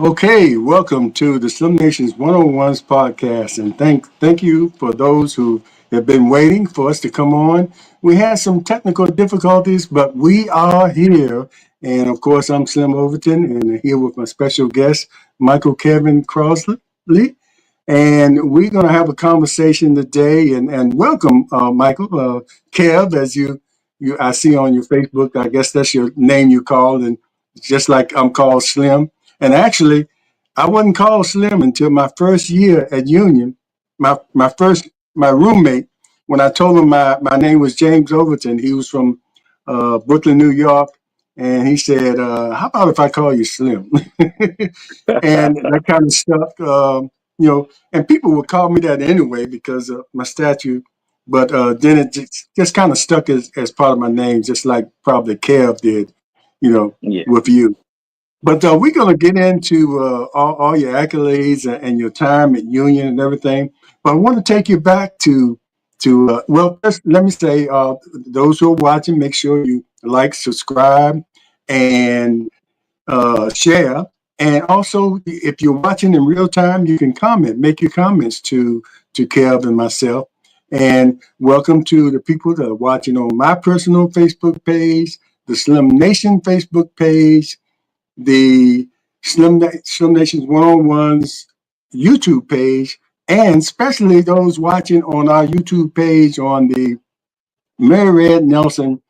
Okay, welcome to the Slim Nations 101's podcast, and thank you for those who have been waiting for us to come on. We had some technical difficulties, but we are here, and of course, I'm Slim Overton, and here with my special guest, Michael Kevin Crossley, and we're going to have a conversation today. And welcome, Michael, Kev, as you I see on your Facebook. I guess that's your name you called, and just like I'm called Slim. And actually, I wasn't called Slim until my first year at Union. My roommate, when I told him my name was James Overton, he was from Brooklyn, New York, and he said, "How about if I call you Slim?" And that kind of stuff, And people would call me that anyway because of my statue. But then it just kind of stuck as part of my name, just like probably Kev did, Yeah. with you. But we're going to get into all your accolades and your time at Union and everything. But I want to take you back to well, first, let me say, those who are watching, make sure you like, subscribe, and share. And also, if you're watching in real time, you can comment, make your comments to Kev and myself. And welcome to the people that are watching on my personal Facebook page, the Slim Nation Facebook page, the Slim Nations 101's YouTube page, and especially those watching on our YouTube page on the Mary Red Nelson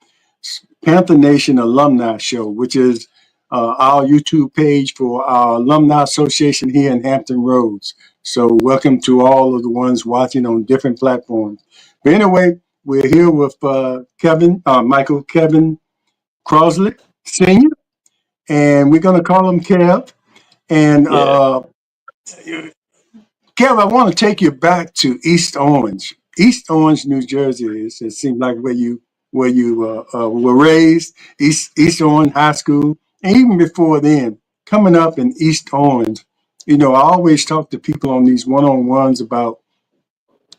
Panther Nation Alumni Show, which is our YouTube page for our Alumni Association here in Hampton Roads. So welcome to all of the ones watching on different platforms. But anyway, we're here with Michael Kevin Crossley Sr., and we're going to call him Kev. And Yeah. Kev, I want to take you back to East Orange. East Orange, New Jersey. It seemed like where you were raised. East Orange High School, and even before then, coming up in East Orange. I always talk to people on these one-on-ones about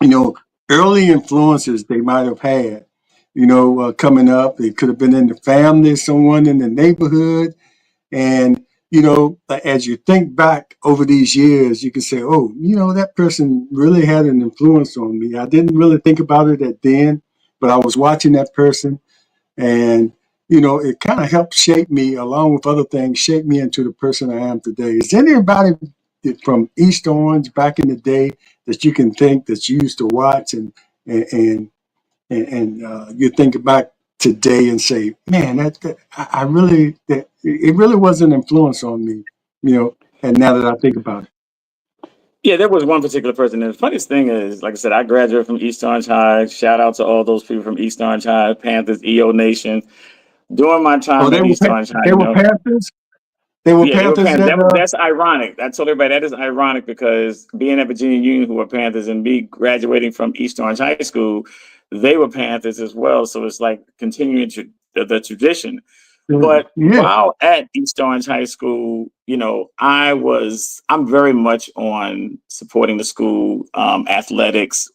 you know early influences they might have had. Coming up, it could have been in the family, someone in the neighborhood, and as you think back over these years, you can say, "Oh, that person really had an influence on me. I didn't really think about it at then, but I was watching that person, and it kind of helped shape me, along with other things, shape me into the person I am today." Is there anybody from East Orange back in the day that you can think that you used to watch and and and you think back today and say, man, I really that it really was an influence on me, And now that I think about it, Yeah, there was one particular person. And the funniest thing is, like I said, I graduated from East Orange High. Shout out to all those people from East Orange High, Panthers, EO Nation. During my oh, time at East Orange High, they were Panthers. They were yeah, they were Panthers Panthers. that. That's ironic. I told everybody that is ironic because being at Virginia Union, who were Panthers, and me graduating from East Orange High School, they were Panthers as well. So it's like continuing the tradition. But Yeah. while at East Orange High School, I'm very much on supporting the school athletics.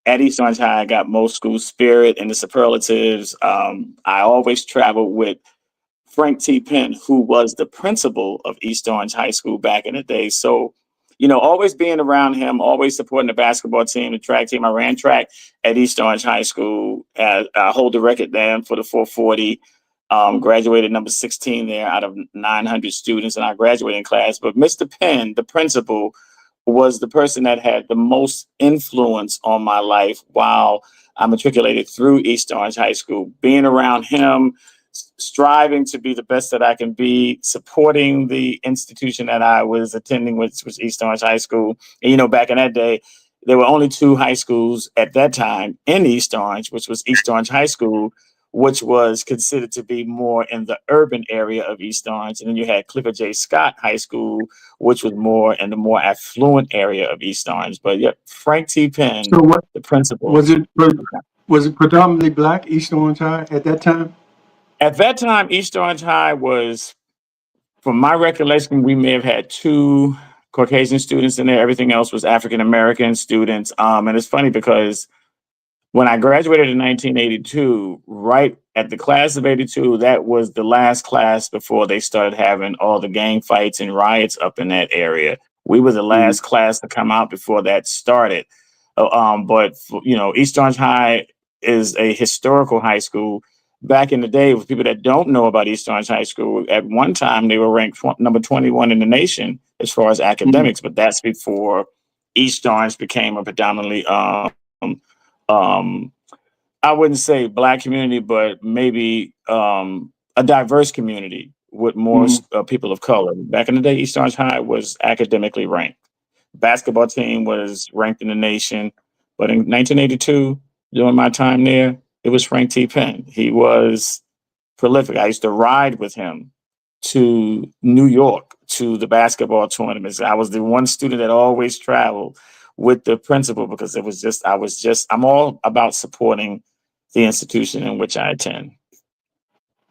At East Orange High, I got most school spirit and the superlatives. I always traveled with Frank T. Penn, who was the principal of East Orange High School back in the day. So, always being around him, always supporting the basketball team, the track team. I ran track at East Orange High School. I hold the record then for the 440. Graduated number 16 there out of 900 students in our graduating class. But Mr. Penn, the principal, was the person that had the most influence on my life while I matriculated through East Orange High School. Being around him, striving to be the best that I can be, supporting the institution that I was attending, which was East Orange High School. And, back in that day, there were only two high schools at that time in East Orange, which was East Orange High School, which was considered to be more in the urban area of East Orange. And then you had Clifford J. Scott High School, which was more in the more affluent area of East Orange. But yeah, Frank T. Penn, So what the principal. was it? Was it predominantly black East Orange High at that time? At that time, East Orange High was, from my recollection, we may have had two Caucasian students in there. Everything else was African American students. And it's funny because When I graduated in 1982, right at the class of 82, that was the last class before they started having all the gang fights and riots up in that area. We were the Mm, last class to come out before that started. But East Orange High is a historical high school. Back in the day, with people that don't know about East Orange High School, at one time they were ranked number 21 in the nation as far as mm, academics, but that's before East Orange became a predominantly um, I wouldn't say black community, but maybe a diverse community with more mm. people of color. Back in the day, East Orange High was academically ranked. Basketball team was ranked in the nation, but in 1982, during my time there, it was Frank T. Penn. He was prolific. I used to ride with him to New York to the basketball tournaments. I was the one student that always traveled with the principal because I'm all about supporting the institution in which I attend.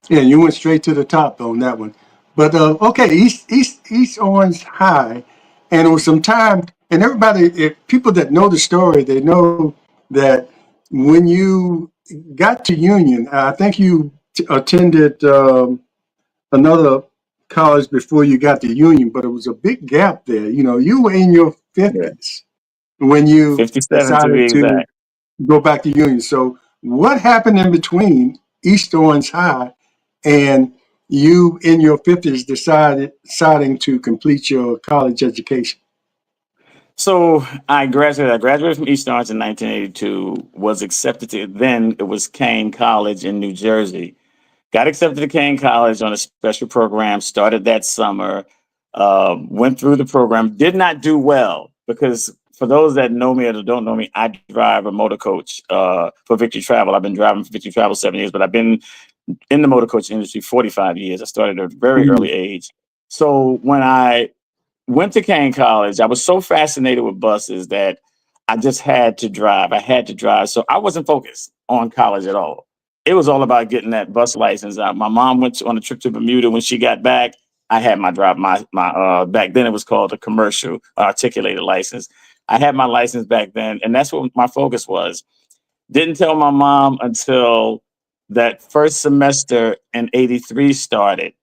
Yeah, you went straight to the top on that one. But okay, East Orange High, and it was some time, and everybody, if people that know the story, they know that when you got to Union, I think you attended another college before you got to Union, but it was a big gap there. You know, you were in your Yeah. fifties when you 57 to be decided to exact. go back to Union. So what happened in between East Orange High and you in your 50s deciding to complete your college education? So I graduated from East Orange in 1982, was accepted to, then it was Kane College in New Jersey. Got accepted to Kane College on a special program, started that summer, went through the program, did not do well because for those that know me or don't know me, I drive a motor coach for Victory Travel. I've been driving for Victory Travel 7 years, but I've been in the motor coach industry 45 years. I started at a very Mm, early age. So when I went to Kane College, I was so fascinated with buses that I just had to drive. I had to drive. So I wasn't focused on college at all. It was all about getting that bus license out. My mom on a trip to Bermuda. When she got back, I had my back then it was called a commercial articulated license. I had my license back then, and that's what my focus was. Didn't tell my mom until that first semester in '83 started,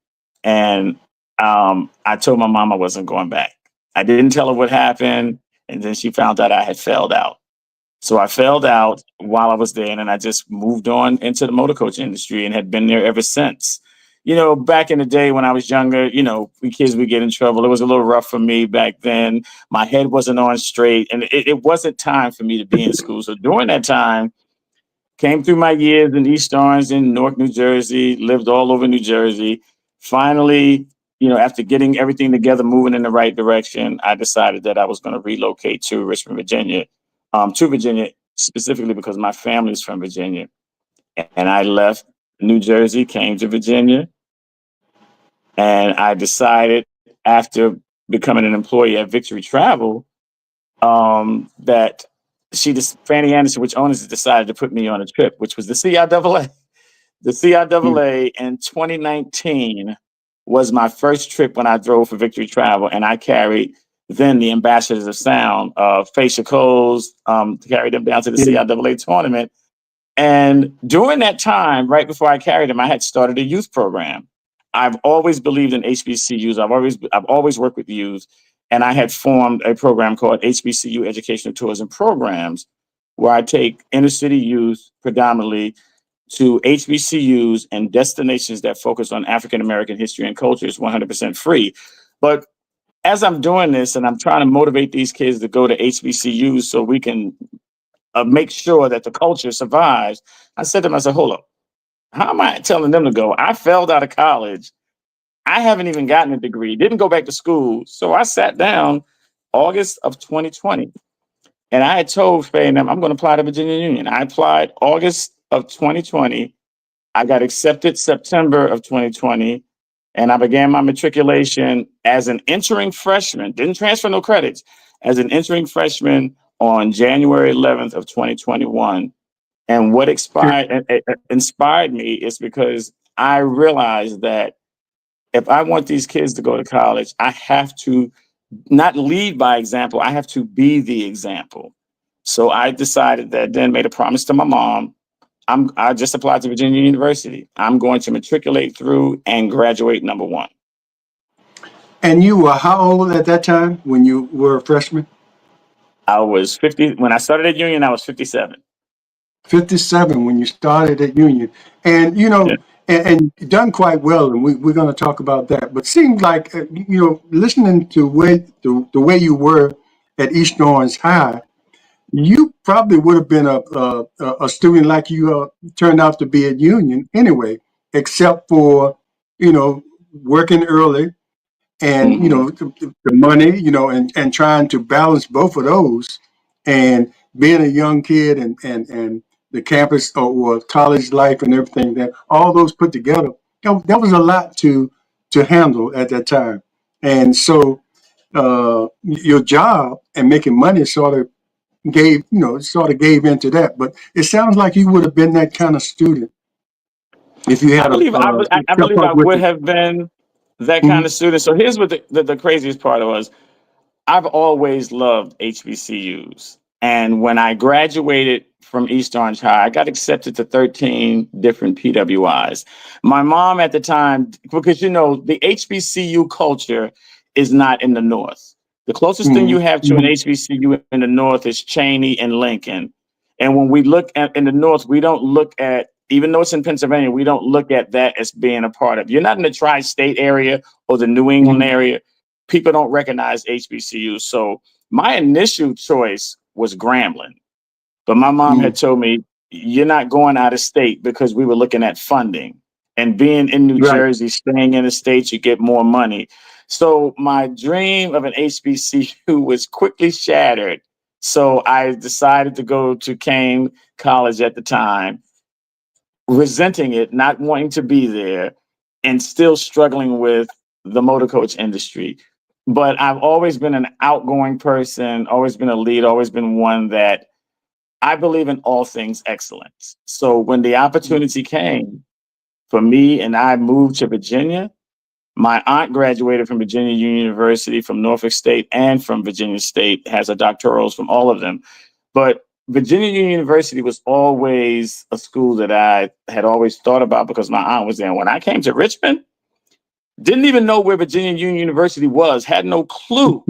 and I told my mom I wasn't going back. I didn't tell her what happened, and then she found out I had failed out. So I failed out while I was there, and then I just moved on into the motor coach industry and had been there ever since. Back in the day when I was younger, we kids would get in trouble. It was a little rough for me back then. My head wasn't on straight, and it wasn't time for me to be in school. So during that time, came through my years in East Orange in Newark, New Jersey, lived all over New Jersey. Finally, after getting everything together, moving in the right direction, I decided that I was going to relocate to Richmond, Virginia, to Virginia specifically because my family's from Virginia. And I left New Jersey, came to Virginia, and I decided after becoming an employee at Victory Travel that Fanny Anderson, which owners decided to put me on a trip, which was the CIAA. The mm, CIAA in 2019 was my first trip when I drove for Victory Travel, and I carried then the ambassadors of sound, Facia Coles, to carry them down to the yeah, CIAA tournament. And during that time, right before I carried them, I had started a youth program. I've always believed in HBCUs. I've always worked with youth, and I had formed a program called H.B.C.U. Educational Tourism Programs, where I take inner city youth predominantly to HBCUs and destinations that focus on African American history and culture. Is 100% free. But as I'm doing this and I'm trying to motivate these kids to go to HBCUs so we can make sure that the culture survives, I said to myself, hold up, how am I telling them to go? I failed out of college. I haven't even gotten a degree, didn't go back to school. So I sat down August of 2020 and I had told Faye and them, I'm going to apply to Virginia Union. I applied August of 2020. I got accepted September of 2020, and I began my matriculation as an entering freshman. Didn't transfer no credits as an entering freshman on January 11th of 2021. And what sure. inspired me is because I realized that if I want these kids to go to college, I have to not lead by example. I have to be the example. So I decided that, then made a promise to my mom. I just applied to Virginia University. I'm going to matriculate through and graduate number one. And you were how old at that time when you were a freshman? I was 50 when I started at Union. I was 57. 57 when you started at Union. And, Yeah. and done quite well. And we're going to talk about that. But seems like, listening to the way you were at East Orange High, you probably would have been a student like you turned out to be at Union anyway, except for, you know, working early and Hmm. the money, and trying to balance both of those, and being a young kid, and the campus or college life and everything, that all those put together, that was a lot to handle at that time. And so your job and making money sort of gave into that. But it sounds like you would have been that kind of student if you I had believe I kept believe I up with would it. have been that kind Mhm. of student. So here's what the craziest part was. I've always loved HBCUs. And when I graduated from East Orange High, I got accepted to 13 different PWIs. My mom at the time, because the HBCU culture is not in the North. The closest thing you Mhm. have to an Mhm. HBCU in the North is Cheney and Lincoln. And when we look at in the North, we don't look at, even though it's in Pennsylvania, we don't look at that as being a part of. You're not in the tri-state area or the New England Mhm. area. People don't recognize HBCUs. So my initial choice was Grambling, but my mom had Mhm. told me, you're not going out of state, because we were looking at funding. And being in New Right. Jersey, staying in the States, you get more money. So my dream of an HBCU was quickly shattered. So I decided to go to Kane College at the time, resenting it, not wanting to be there, and still struggling with the motor coach industry. But I've always been an outgoing person, always been a lead, always been one that I believe in all things excellence. So when the opportunity came for me and I moved to Virginia, my aunt graduated from Virginia Union University, from Norfolk State, and from Virginia State, has a doctorals from all of them. But Virginia Union University was always a school that I had always thought about because my aunt was there. And when I came to Richmond, didn't even know where Virginia Union University was, had no clue.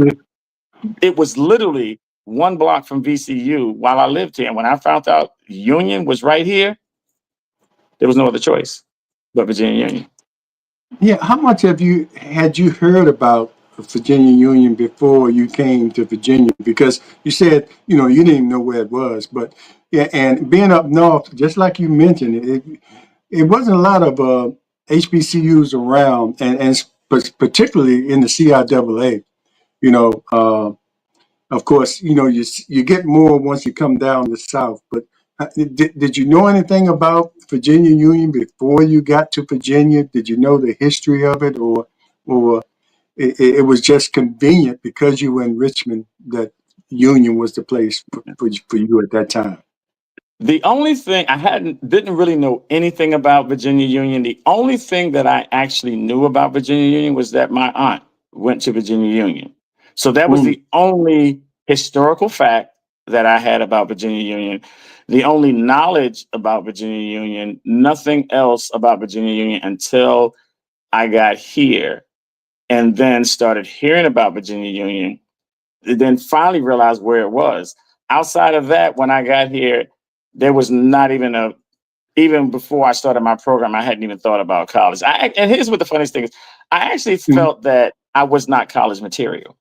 It was literally one block from VCU while I lived here. And when I found out Union was right here, there was no other choice but Virginia Union. Yeah. How much had you heard about Virginia Union before you came to Virginia? Because you said you didn't even know where it was, but yeah, and being up north, just like you mentioned, it wasn't a lot of HBCUs around, and particularly in the CIAA. You know, of course, you get more once you come down the south. But did you know anything about Virginia Union before you got to Virginia? Did you know the history of it, or it was just convenient because you were in Richmond that Union was the place for you at that time? The only thing I didn't really know anything about Virginia Union. The only thing that I actually knew about Virginia Union was that my aunt went to Virginia Union. So that was Mm, the only historical fact that I had about Virginia Union. The only knowledge about Virginia Union, nothing else about Virginia Union until I got here and then started hearing about Virginia Union, then finally realized where it was. Outside of that, when I got here, there was not even even before I started my program, I hadn't even thought about college. And here's what the funniest thing is. I actually mm, felt that I was not college material.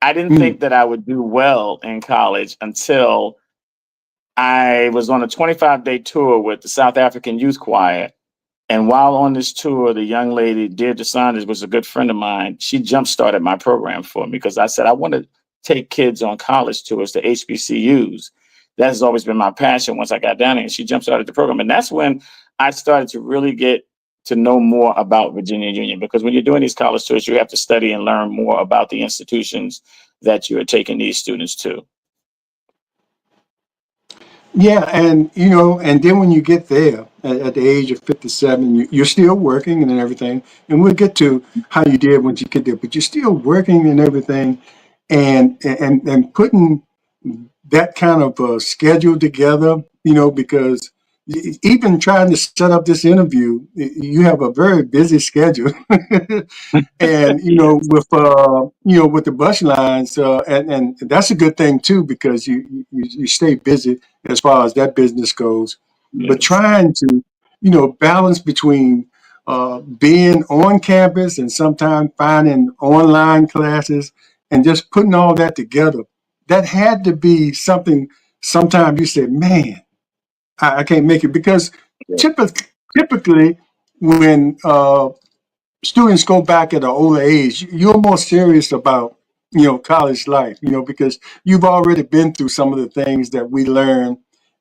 I didn't mm. think that I would do well in college until I was on a 25-day tour with the South African Youth Choir. And while on this tour, the young lady, Deirdre Saunders, was a good friend of mine. She jump started my program for me because I said, I want to take kids on college tours to HBCUs. That has always been my passion once I got down there. And she jump started the program. And that's when I started to really get to know more about Virginia Union, because when you're doing these college tours, you have to study and learn more about the institutions that you are taking these students to. Yeah, and and then when you get there at the age of 57, you're still working and everything. And we'll get to how you did once you get there, but you're still working and everything, and putting that kind of schedule together, because even trying to set up this interview, you have a very busy schedule. And with the bus lines, and that's a good thing too, because you stay busy as far as that business goes. But Yes. trying to balance between being on campus and sometimes finding online classes and just putting all that together, that had to be something. Sometimes you say, man, I can't make it, because Yeah. typically when students go back at an older age, you're more serious about college life, because you've already been through some of the things that we learn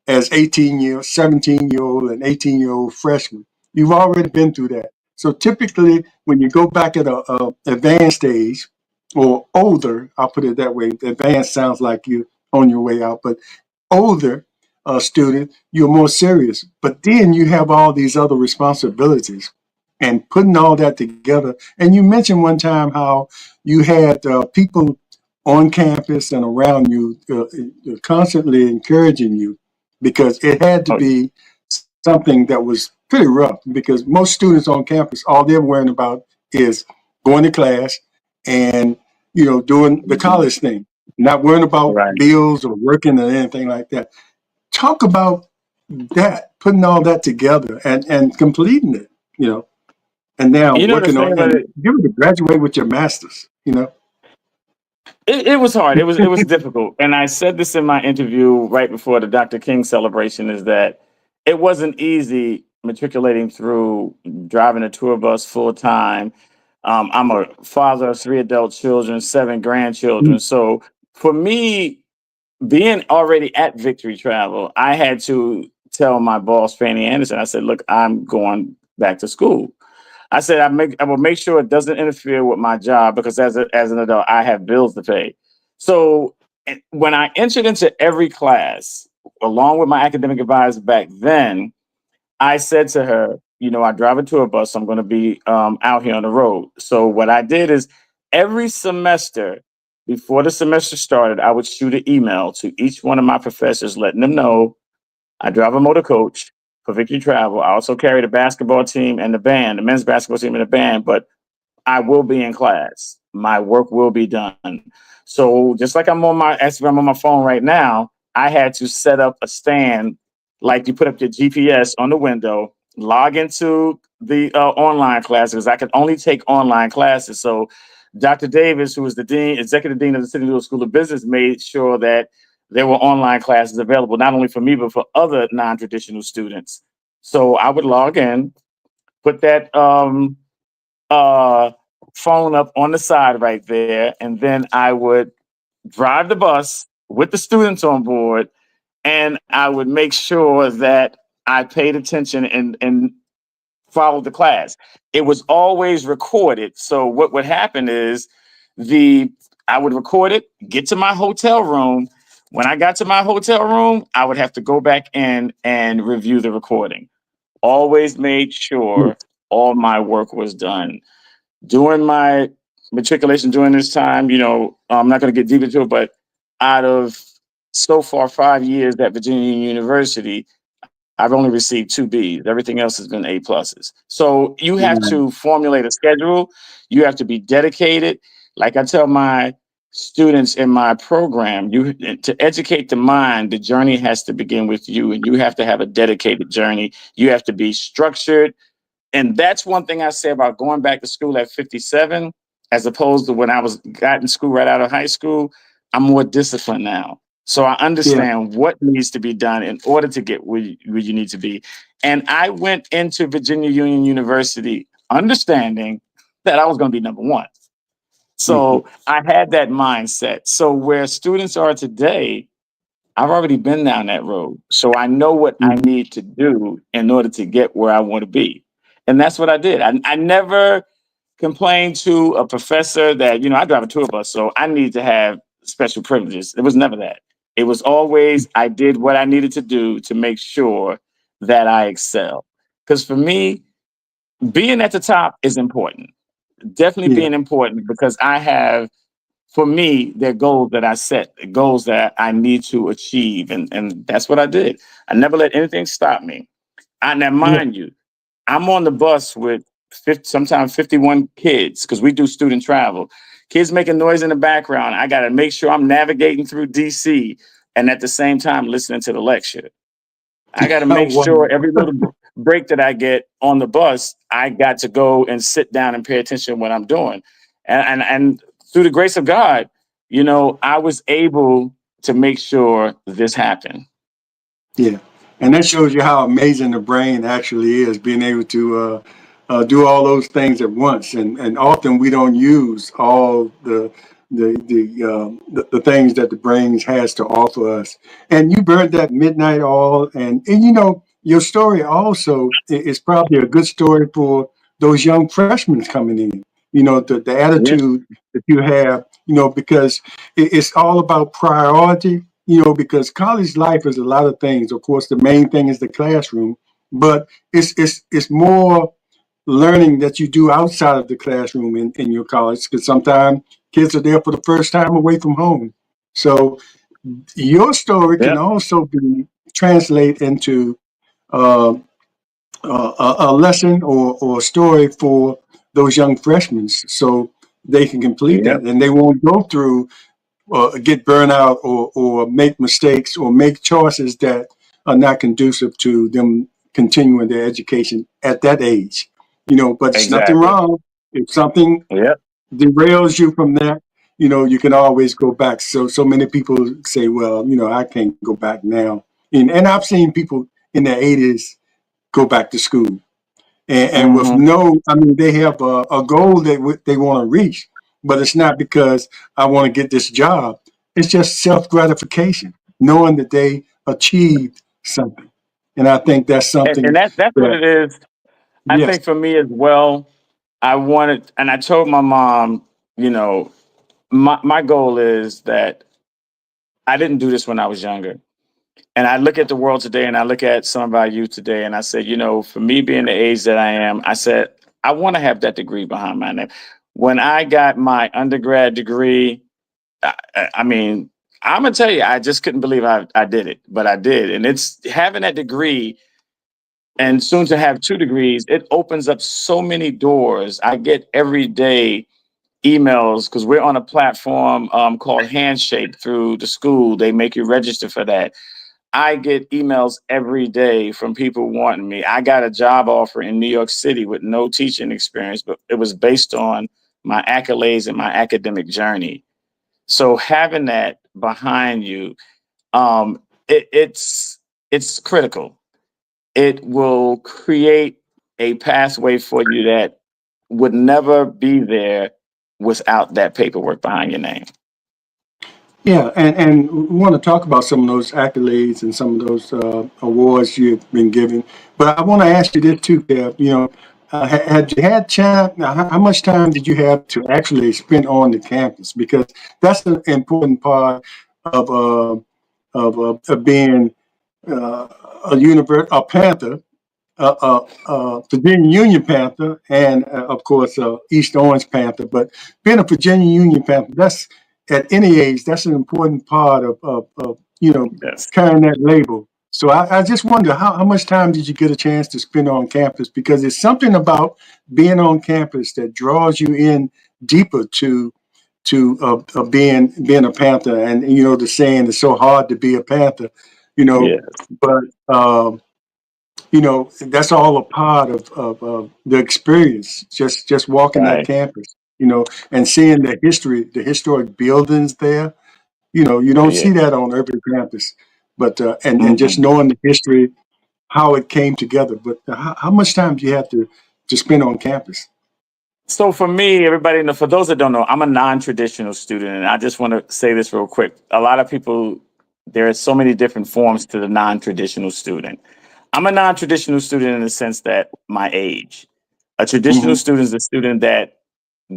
as 17-year-old and 18-year-old freshmen. You've already been through that. So typically, when you go back at a advanced age or older, I'll put it that way. Advanced sounds like you're on your way out, but older student, you're more serious. But then you have all these other responsibilities and putting all that together. And you mentioned one time how you had people on campus and around you constantly encouraging you, because it had to Oh, be something that was pretty rough, because most students on campus, all they're worrying about is going to class and doing the mhm. college thing, not worrying about Right. bills or working or anything like that. Talk about that, putting all that together and completing it, and now The working thing on, about and it, you're to graduate with your master's. it was hard. It was difficult. And I said this in my interview right before the Dr. King celebration, is that it wasn't easy matriculating through driving a tour bus full time. I'm a father of 3 adult children, 7 grandchildren. Mm. So for me, being already at Victory Travel, I had to tell my boss, Fanny Anderson, I said, look, I'm going back to school. I said I will make sure it doesn't interfere with my job, because as an adult I have bills to pay. So when I entered into every class, along with my academic advisor back then, I said to her, I drive a tour bus, so I'm going to be out here on the road. So what I did is, every semester, before the semester started, I would shoot an email to each one of my professors, letting them know I drive a motor coach for Victory Travel. I also carry the basketball team and the band, the men's basketball team and the band, but I will be in class. My work will be done. So just like I'm on my phone right now, I had to set up a stand, like you put up your GPS on the window, log into the online classes. I could only take online classes. So Dr. Davis, who is the dean, executive dean of the City Louisville School of Business, made sure that there were online classes available, not only for me, but for other non-traditional students. So I would log in, put that uh, phone up on the side right there, and then I would drive the bus with the students on board, and I would make sure that I paid attention and followed the class. It was always recorded. So what would happen is the I would record it, get to my hotel room. When I got to my hotel room, I would have to go back in and review the recording. Always made sure all my work was done during my matriculation. During this time, I'm not going to get deep into it, but out of so far 5 years at Virginia University, I've only received 2 B's. Everything else has been A+. So you have Right. to formulate a schedule. You have to be dedicated. Like I tell my students in my program, to educate the mind, the journey has to begin with you, and you have to have a dedicated journey. You have to be structured, and that's one thing I say about going back to school at 57, as opposed to when I got in school right out of high school. I'm more disciplined now. So I Yeah. understand what needs to be done in order to get where you need to be. And I went into Virginia Union University understanding that I was going to be number one. Mhm. So I had that mindset. So where students are today, I've already been down that road. So I know what I Mhm. need to do in order to get where I want to be. And that's what I did. I never complained to a professor that, I drive a tour bus, so I need to have special privileges. It was never that. It was always I did what I needed to do to make sure that I excel. Because for me, being at the top is important. Definitely Yeah. being important, because I have for me, they're goals that I set, goals that I need to achieve. And that's what I did. I never let anything stop me. Now, Yeah. mind you, I'm on the bus with 50, sometimes 51 kids because we do student travel. Kids making noise in the background. I got to make sure I'm navigating through DC and at the same time listening to the lecture. I got to Oh, make wow. sure every little break that I get on the bus, I got to go and sit down and pay attention to what I'm doing. And through the grace of God, I was able to make sure this happened. Yeah, and that shows you how amazing the brain actually is, being able to do all those things at once. And often we don't use all the things that the brain has to offer us. And you burned that midnight oil, and your story also is probably a good story for those young freshmen coming in. The Yeah, attitude that you have, because it's all about priority, because college life is a lot of things. Of course, the main thing is the classroom, but it's more learning that you do outside of the classroom in your college, because sometimes kids are there for the first time away from home. So your story can yeah, also be translate into uh, a lesson or a story for those young freshmen, so they can complete yeah, that and they won't go through get burnout or make mistakes or make choices that are not conducive to them continuing their education at that age. But it's nothing exactly. wrong. If something Yeah. derails you from that, you can always go back. So many people say, well, I can't go back now. And I've seen people in their 80s go back to school and with Hmm. no, I mean, they have a goal that they want to reach, but it's not because I want to get this job. It's just self gratification, knowing that they achieved something, and I think that's And something that's what that it is. I yes, think for me as well, I wanted, and I told my mom, you know, my goal is that I didn't do this when I was younger. And I look at the world today and I look at some of our youth today and I said, for me being the age that I am, I said, I want to have that degree behind my name. When I got my undergrad degree, I mean, I'm going to tell you, I just couldn't believe I did it, but I did. And it's having that degree and soon to have 2 degrees, it opens up so many doors. I get every day emails because we're on a platform called Handshake through the school. They make you register for that. I get emails every day from people wanting me. I got a job offer in New York City with no teaching experience, but it was based on my accolades and my academic journey. So having that behind you, um, it's critical. It will create a pathway for you that would never be there without that paperwork behind your name. yeah, and we want to talk about some of those accolades and some of those awards you've been given. But I want to ask you this too, Kev. Had you had time? How much time did you have to actually spend on the campus? Because that's an important part of uh, of being a Panther, Virginia Union Panther, and of course East Orange Panther. But being a Virginia Union Panther, that's at any age, that's an important part of Yes. carrying that label. So I just wonder how much time did you get a chance to spend on campus? Because it's something about being on campus that draws you in deeper to being a Panther. And the saying it's so hard to be a Panther, you know, Yeah. but that's all a part of the experience. Just walking that Right. campus, and seeing the historic buildings there. You don't see Yeah. that on every campus, but and just Mhm. knowing the history, how it came together. But how much time do you have to spend on campus? So for me, everybody know, for those that don't know, I'm a non-traditional student, and I just want to say this real quick. A lot of people, there are so many different forms to the non-traditional student. I'm a non-traditional student in the sense that my age. A traditional Hmm. student is a student that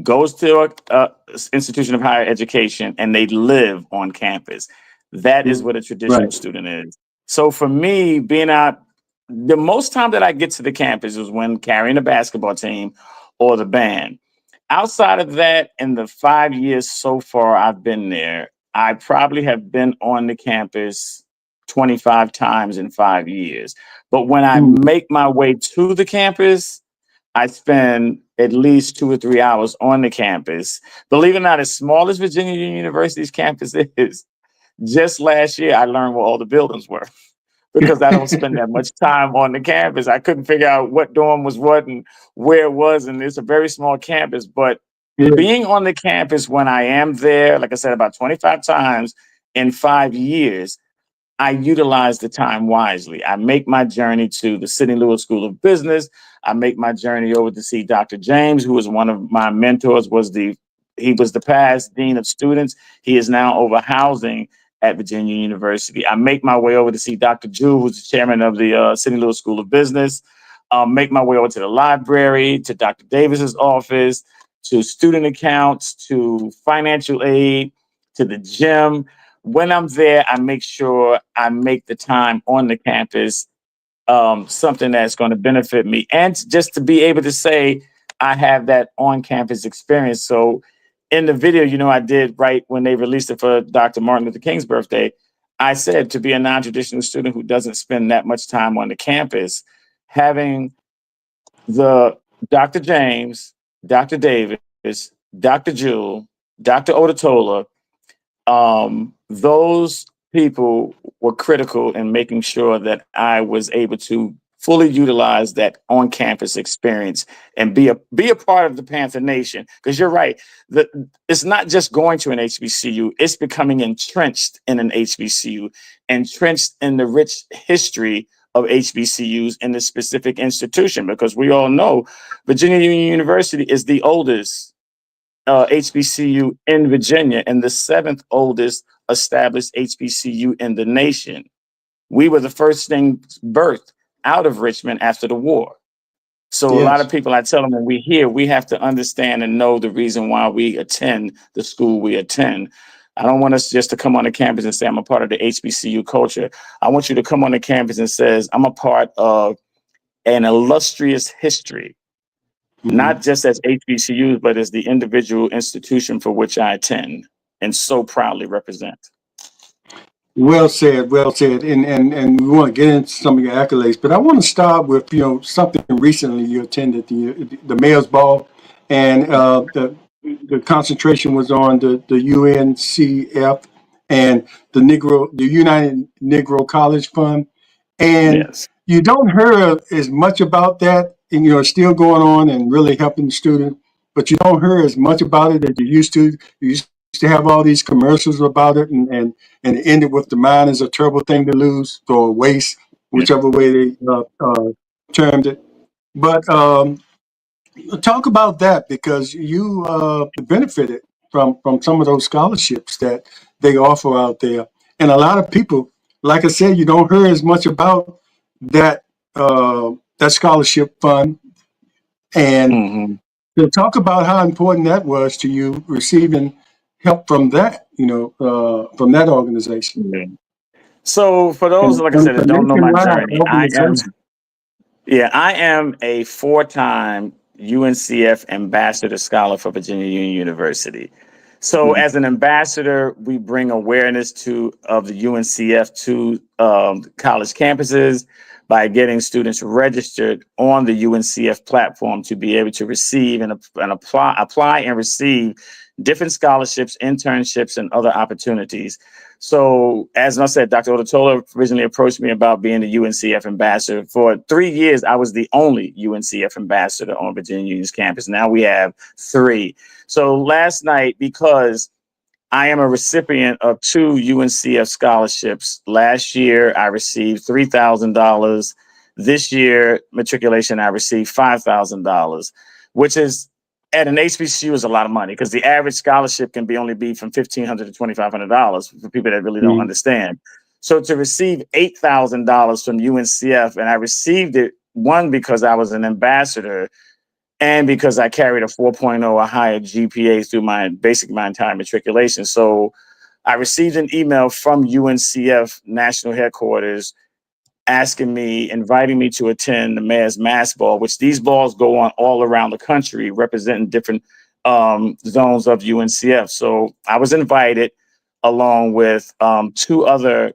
goes to a institution of higher education and they live on campus. That is what a Right. traditional student is. So for me, being out, the most time that I get to the campus is when carrying a basketball team or the band. Outside of that, in the 5 years so far I've been there, I probably have been on the campus 25 times in 5 years. But when I Mm, make my way to the campus, I spend at least 2 or 3 hours on the campus. Believe it or not, as small as Virginia Union University's campus is, just last year I learned where all the buildings were because I don't spend that much time on the campus. I couldn't figure out what dorm was what and where it was. And it's a very small campus. But yeah, being on the campus when I am there, like I said, about 25 times in 5 years, I utilize the time wisely. I make my journey to the Sidney Lewis School of Business. I make my journey over to see Dr. James, who was one of my mentors, he was the past dean of students. He is now over housing at Virginia University. I make my way over to see Dr. Jew, who's the chairman of the Sidney Lewis School of Business. Make my way over to the library, to Dr. Davis's office, to student accounts, to financial aid, to the gym. When I'm there, I make sure I make the time on the campus something that's going to benefit me, and just to be able to say I have that on-campus experience. So, in the video, I did right when they released it for Dr. Martin Luther King's birthday. I said to be a non-traditional student who doesn't spend that much time on the campus, having the Dr. James, Dr. Davis, Dr. Jewell, Dr. Ototola, those people were critical in making sure that I was able to fully utilize that on-campus experience and be a part of the Panther Nation. Because you're right, it's not just going to an HBCU; it's becoming entrenched in an HBCU, entrenched in the rich history of HBCUs in this specific institution. Because we all know Virginia Union University is the oldest HBCU in Virginia and the seventh oldest established HBCU in the nation. We were the first thing birthed out of Richmond after the war. So a lot of yes. people, I tell them when we hear, we have to understand and know the reason why we attend the school we attend. I don't want us just to come on the campus and say, I'm a part of the HBCU culture. I want you to come on the campus and says, I'm a part of an illustrious history, Mhm. not just as HBCUs, but as the individual institution for which I attend and so proudly represent. Well said, well said. And we want to get into some of your accolades, but I want to start with something recently you attended the Mayor's Ball, and the concentration was on the UNCF and the United Negro College Fund, and Yes. you don't hear as much about that, and it's still going on and really helping the students, but you don't hear as much about it as you used to. You used to have all these commercials about it, and it ended with the mind is a terrible thing to lose or waste, Yeah. whichever way they termed it. But talk about that because you benefited from some of those scholarships that they offer out there, and a lot of people, like I said, you don't hear as much about that that scholarship fund, and Hmm. to talk about how important that was to you receiving help from that, from that organization. Yeah. So for And those, like I said, that a don't know my nationwide journey, organization. I am a four-time UNCF Ambassador Scholar for Virginia Union University. So Mhm. as an ambassador, we bring awareness of the UNCF to college campuses by getting students registered on the UNCF platform to be able to receive and apply and receive different scholarships, internships, and other opportunities. So, as I said, Dr. Ototola originally approached me about being the UNCF ambassador. For 3 years, I was the only UNCF ambassador on Virginia Union's campus. Now we have three. So last night, because I am a recipient of two UNCF scholarships. Last year, I received $3,000. This year, matriculation, I received $5,000, which is at an HBCU is a lot of money because the average scholarship can be only be from $1,500 to $2,500 for people that really don't Mhm. understand. So to receive $8,000 from UNCF, and I received it one because I was an ambassador and because I carried a 4.0 or higher GPA through my entire matriculation. So I received an email from UNCF national headquarters inviting me to attend the Mayor's Mass Ball, which these balls go on all around the country, representing different zones of UNCF. So I was invited along with two other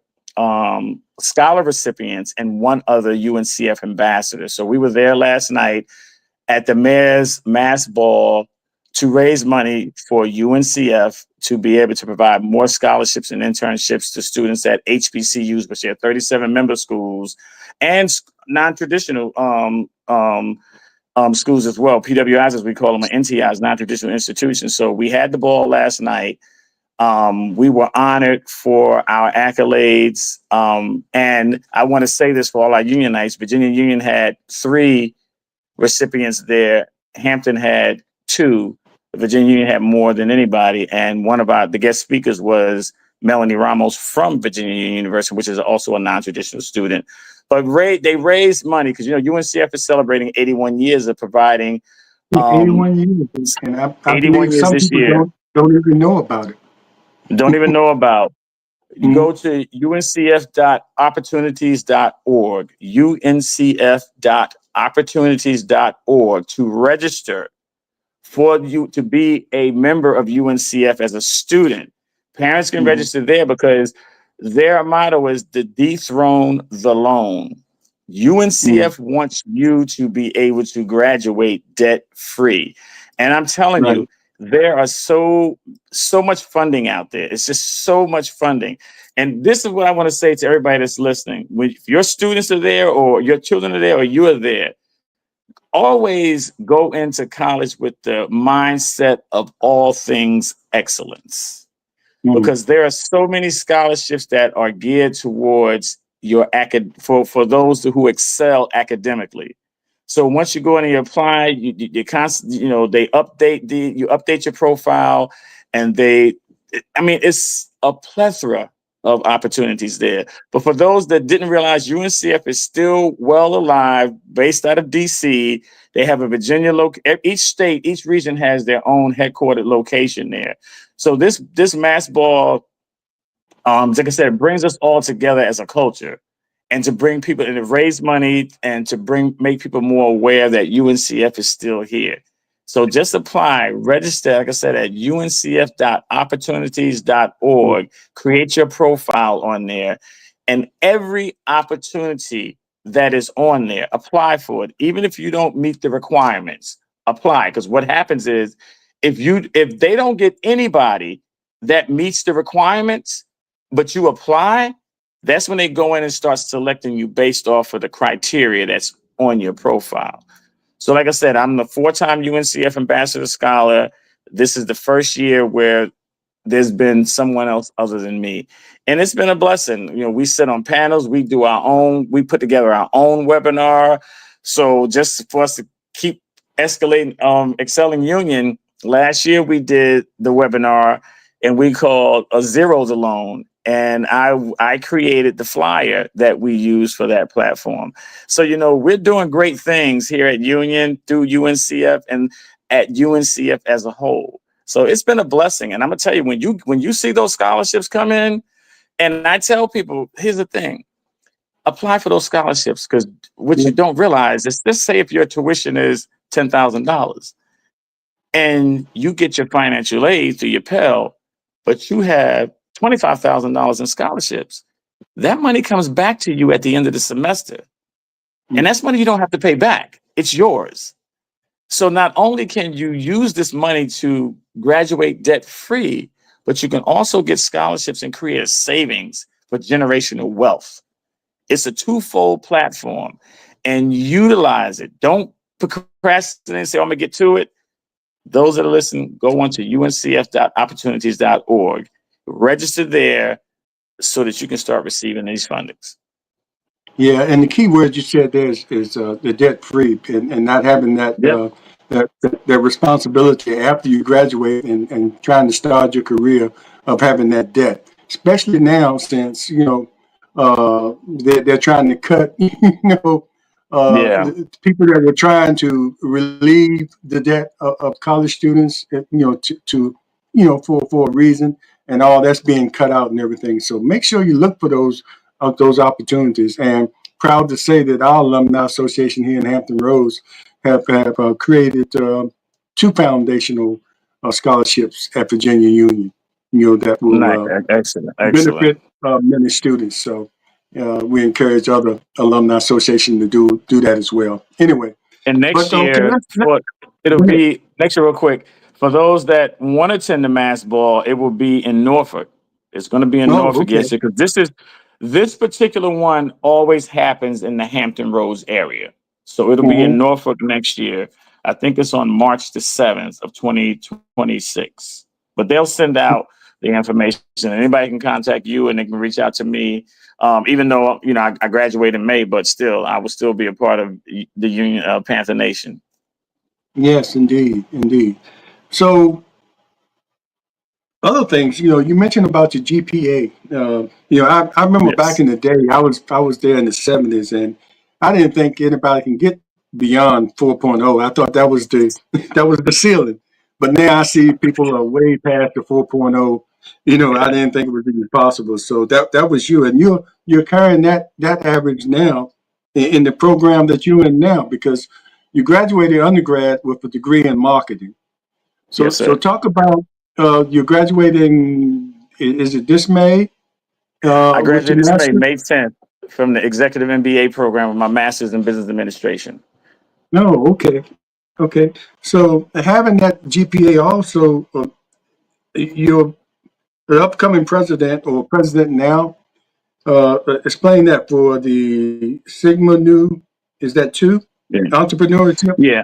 scholar recipients and one other UNCF ambassador. So we were there last night at the mayor's mass ball to raise money for UNCF to be able to provide more scholarships and internships to students at HBCUs, which are 37 member schools, and non-traditional schools as well, PWIs as we call them, or NTIs, non-traditional institutions. So we had the ball last night. We were honored for our accolades. And I want to say this for all our Unionites. Virginia Union had 3 recipients there. Hampton had 2. Virginia Union had more than anybody. And one of the guest speakers was Melanie Ramos from Virginia Union University, which is also a non-traditional student. But they raised money because, UNCF is celebrating 81 years of providing 81 years, and I 81 believe years some this people year. don't even know about it. Don't even know about. You go Mm-hmm. to uncf.opportunities.org, uncf.opportunities.org to register for you to be a member of UNCF as a student. Parents can Mm-hmm. register there because their motto is to dethrone the loan. UNCF wants you to be able to graduate debt free. And I'm telling Right. you, there are so much funding out there. It's just so much funding. And this is what I want to say to everybody that's listening. If your students are there or your children are there or you are there, always go into college with the mindset of all things excellence, Mm. because there are so many scholarships that are geared towards for those who excel academically. So once you go in and you apply, you constantly, they you update your profile, and it's a plethora of opportunities there. But for those that didn't realize, UNCF is still well alive, based out of DC. They have a Virginia each state, each region has their own headquartered location there. So this mass ball, like I said, it brings us all together as a culture, and to bring people and to raise money and to make people more aware that UNCF is still here. So just apply, register, like I said, at uncf.opportunities.org, create your profile on there, and every opportunity that is on there, apply for it. Even if you don't meet the requirements, apply. Because what happens is if they don't get anybody that meets the requirements, but you apply, that's when they go in and start selecting you based off of the criteria that's on your profile. So like I said, I'm the 4-time UNCF Ambassador Scholar. This is the first year where there's been someone else other than me. And it's been a blessing. We sit on panels, we we put together our own webinar. So just for us to keep escalating, excelling union, last year we did the webinar and we called a Zeros Alone. And I created the flyer that we use for that platform. So, we're doing great things here at Union through UNCF and at UNCF as a whole. So it's been a blessing. And I'm gonna tell you, when you see those scholarships come in, and I tell people, here's the thing, apply for those scholarships, because what Yeah. you don't realize is, let's say if your tuition is $10,000 and you get your financial aid through your Pell, but you have $25,000 in scholarships, that money comes back to you at the end of the semester. And that's money you don't have to pay back. It's yours. So not only can you use this money to graduate debt free, but you can also get scholarships and create a savings for generational wealth. It's a twofold platform, and utilize it. Don't procrastinate and say, I'm going to get to it. Those that are listening, go on to uncf.opportunities.org, register there so that you can start receiving these fundings. Yeah, and the key word you said there is the debt free, and not having Yep. that responsibility after you graduate and trying to start your career of having that debt, especially now since they're trying to cut Yeah. the people that are trying to relieve the debt of college students, for a reason, and all that's being cut out and everything. So make sure you look for those opportunities. And proud to say that our alumni association here in Hampton Roads have created 2 foundational scholarships at Virginia Union. That Nice, will excellent, excellent. benefit many students. So we encourage other alumni associations to do that as well. Anyway, And next but okay, year, it'll go ahead. be next year, real quick. For those that want to attend the mass ball, it will be in Norfolk. It's going to be in Oh, Norfolk, okay. yes, because this particular one always happens in the Hampton Roads area. So it'll be Hmm. in Norfolk next year. I think it's on March the 7th of 2026. But they'll send out the information. Anybody can contact you, and they can reach out to me. Even though I graduated in May, but still, I will still be a part of the Union Panther Nation. Yes, indeed, indeed. So other things, you mentioned about your GPA. I remember back Yes, in the day, I was there in the '70s, and I didn't think anybody can get beyond 4.0. I thought that was the that was the ceiling. But now I see people are way past the 4.0. I didn't think it was even possible. So that was you, and you're carrying that average now in the program that you're in now because you graduated undergrad with a degree in marketing. So yes, so sir. talk about you're graduating. Is it this May I with your graduated this May, master? May 10th, from the Executive MBA program with my master's in Business Administration. No, okay, okay. So having that GPA also, you're the upcoming president or president now. Explain that for the Sigma Nu. Is that two Yeah. entrepreneurship Yeah.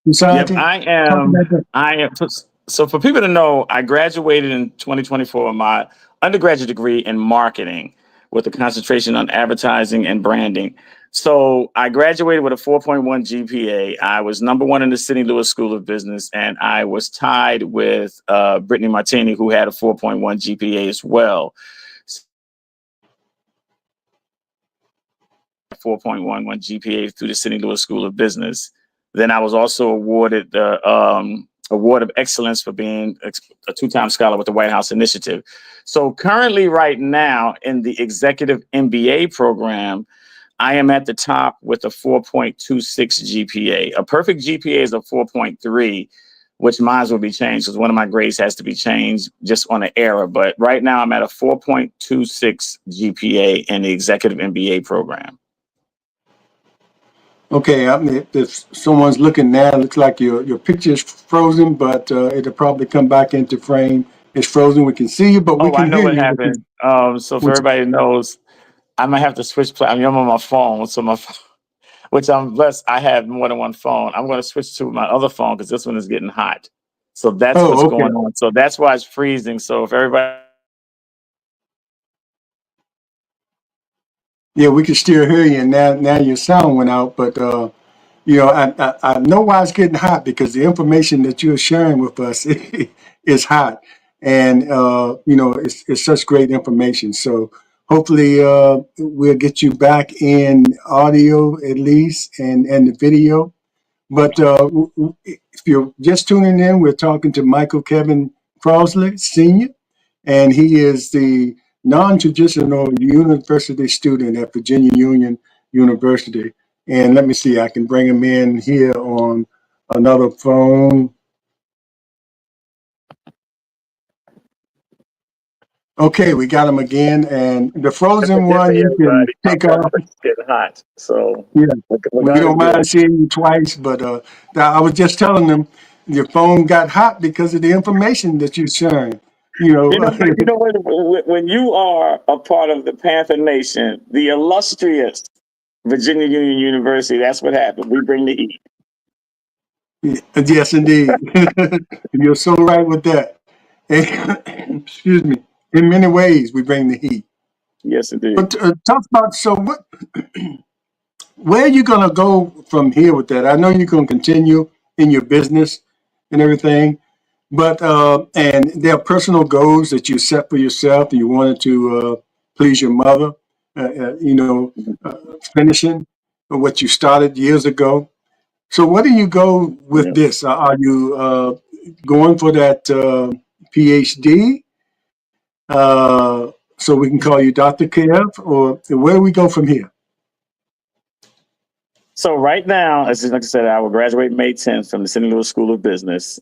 Yep. society? I Talk am. about that. I am. So for people to know, I graduated in 2024 with my undergraduate degree in marketing with a concentration on advertising and branding. So I graduated with a 4.1 GPA. I was number one in the Sidney Lewis School of Business, and I was tied with Brittany Martini, who had a 4.1 GPA as well. 4.11 GPA through the Sidney Lewis School of Business. Then I was also awarded the Award of Excellence for being a two-time scholar with the White House Initiative. So currently, right now, in the Executive MBA program, I am at the top with a 4.26 GPA. A perfect GPA is a 4.3, which mine will be changed because one of my grades has to be changed just on an error. But right now, I'm at a 4.26 GPA in the Executive MBA program. Okay, I mean, if someone's looking now, it looks like your picture is frozen, but it'll probably come back into frame. It's frozen. We can see you, but we Oh, I can know hear what you, happened. So for which everybody knows, I might have to switch. I mean, I'm on my phone, so which I'm blessed. I have more than one phone. I'm going to switch to my other phone because this one is getting hot. So that's what's oh, okay. going on. So that's why it's freezing. So if everybody, Yeah, we can still hear you. And now your sound went out, but I know why it's getting hot because the information that you're sharing with us is hot, and it's such great information. So hopefully we'll get you back in audio at least and the video. But if you're just tuning in, we're talking to Michael Kevin Crossley, Sr., and he is the non-traditional university student at Virginia Union University. And let me see, I can bring him in here on another phone. Okay, we got him again. And the frozen forgive one, me, you can everybody. My take phone off. is getting hot. So Yeah, what we God is don't mind good. seeing you twice, but I was just telling them your phone got hot because of the information that you're sharing. You You know, know, but you know when you are a part of the Panther Nation, the illustrious Virginia Union University, that's what happened. We bring the heat. yes, indeed. You're so right with that. And, excuse me. In many ways, we bring the heat. Yes, indeed. But talk about so where are you going to go from here with that? I know you're going to continue in your business and everything, but and there are personal goals that you set for yourself, and you wanted to please your mother. Uh, uh, you know, uh, finishing what you started years ago. So, where do you go with Yes. this? Are you going for that PhD? So we can call you Dr. Kev, or where do we go from here? So right now, as like I said, I will graduate May 10th from the Sidney Lewis School of Business.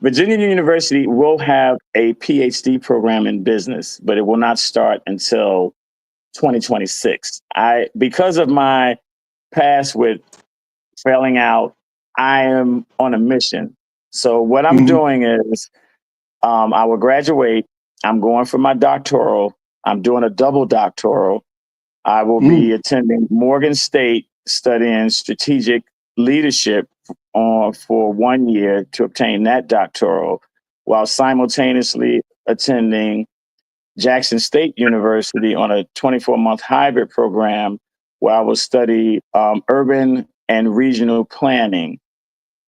Virginia University will have a PhD program in business, but it will not start until 2026. Because of my past with failing out, I am on a mission. So what I'm Hmm. doing is I will graduate. I'm going for my doctoral. I'm doing a double doctoral. I will be Mm. attending Morgan State studying strategic leadership for 1 year to obtain that doctoral, while simultaneously attending Jackson State University on a 24-month hybrid program where I will study urban and regional planning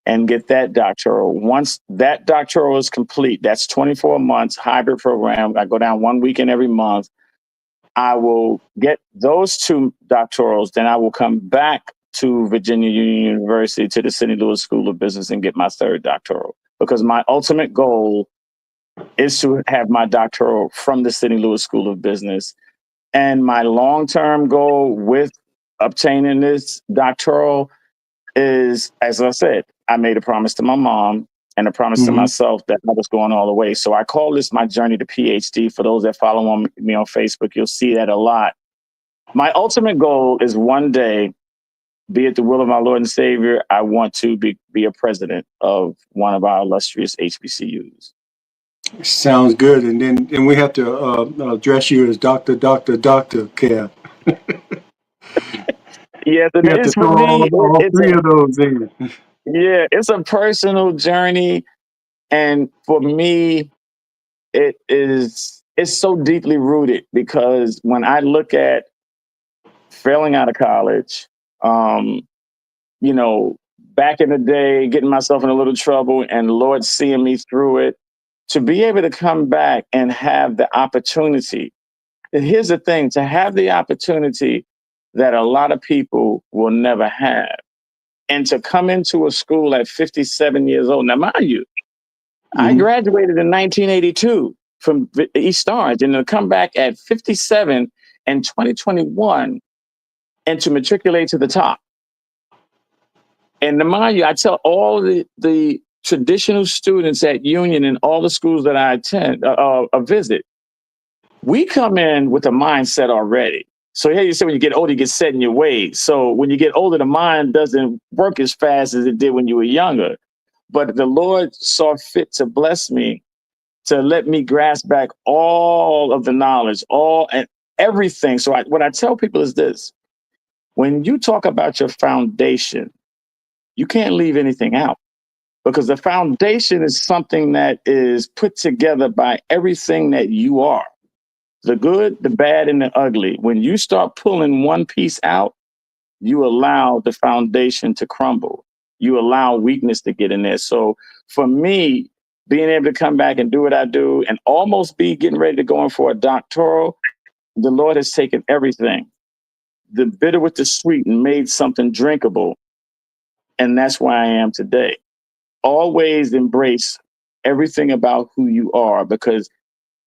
and get that doctoral. Once that doctoral is complete, that's 24 months hybrid program. I go down 1 weekend every month. I will get those two doctorals, then I will come back to Virginia Union University to the Sidney Lewis School of Business and get my third doctoral. Because my ultimate goal is to have my doctoral from the Sidney Lewis School of Business. And my long-term goal with obtaining this doctoral is, as I said, I made a promise to my mom and a promise to Hmm. myself that I was going all the way. So I call this my journey to PhD. For those that follow me on Facebook, you'll see that a lot. My ultimate goal is one day, be it the will of my Lord and Savior, I want to be a president of one of our illustrious HBCUs. Sounds good. And we have to address you as Doctor Kev. Yeah, so We have to it's for throw me. all three of those in. It's a personal journey, and for me, it's so deeply rooted because when I look at failing out of college, um, you know, back in the day, getting myself in a little trouble and the Lord seeing me through it, to be able to come back and have the opportunity. And here's the thing, to have the opportunity that a lot of people will never have. And to come into a school at 57 years old. Now, mind you, I Hmm. graduated in 1982 from East Orange, and to come back at 57 in 2021 and to matriculate to the top. And to mind you, I tell all the traditional students at Union and all the schools that I attend, visit, we come in with a mindset already. So here you say when you get older, you get set in your ways. So when you get older, the mind doesn't work as fast as it did when you were younger. But the Lord saw fit to bless me, to let me grasp back all of the knowledge, all and everything. So what I tell people is this: when you talk about your foundation, you can't leave anything out because the foundation is something that is put together by everything that you are, the good, the bad, and the ugly. When you start pulling one piece out, you allow the foundation to crumble. You allow weakness to get in there. So for me, being able to come back and do what I do and almost be getting ready to go in for a doctoral, the Lord has taken everything, the bitter with the sweet, and made something drinkable. And that's where I am today. Always embrace everything about who you are, because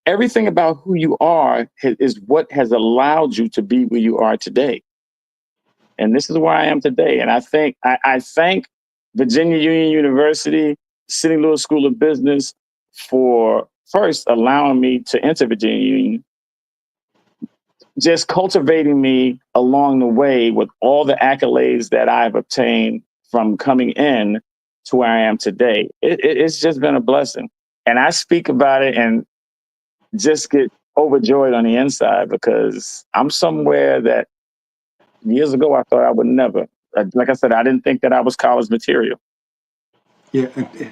everything about who you are is what has allowed you to be where you are today. And this is where I am today. And I thank Virginia Union University, Sidney Lewis School of Business for first allowing me to enter Virginia Union, just cultivating me along the way with all the accolades that I've obtained from coming in to where I am today. It's just been a blessing. And I speak about it and just get overjoyed on the inside because I'm somewhere that years ago I thought I would never. Like I said, I didn't think that I was college material. Yeah,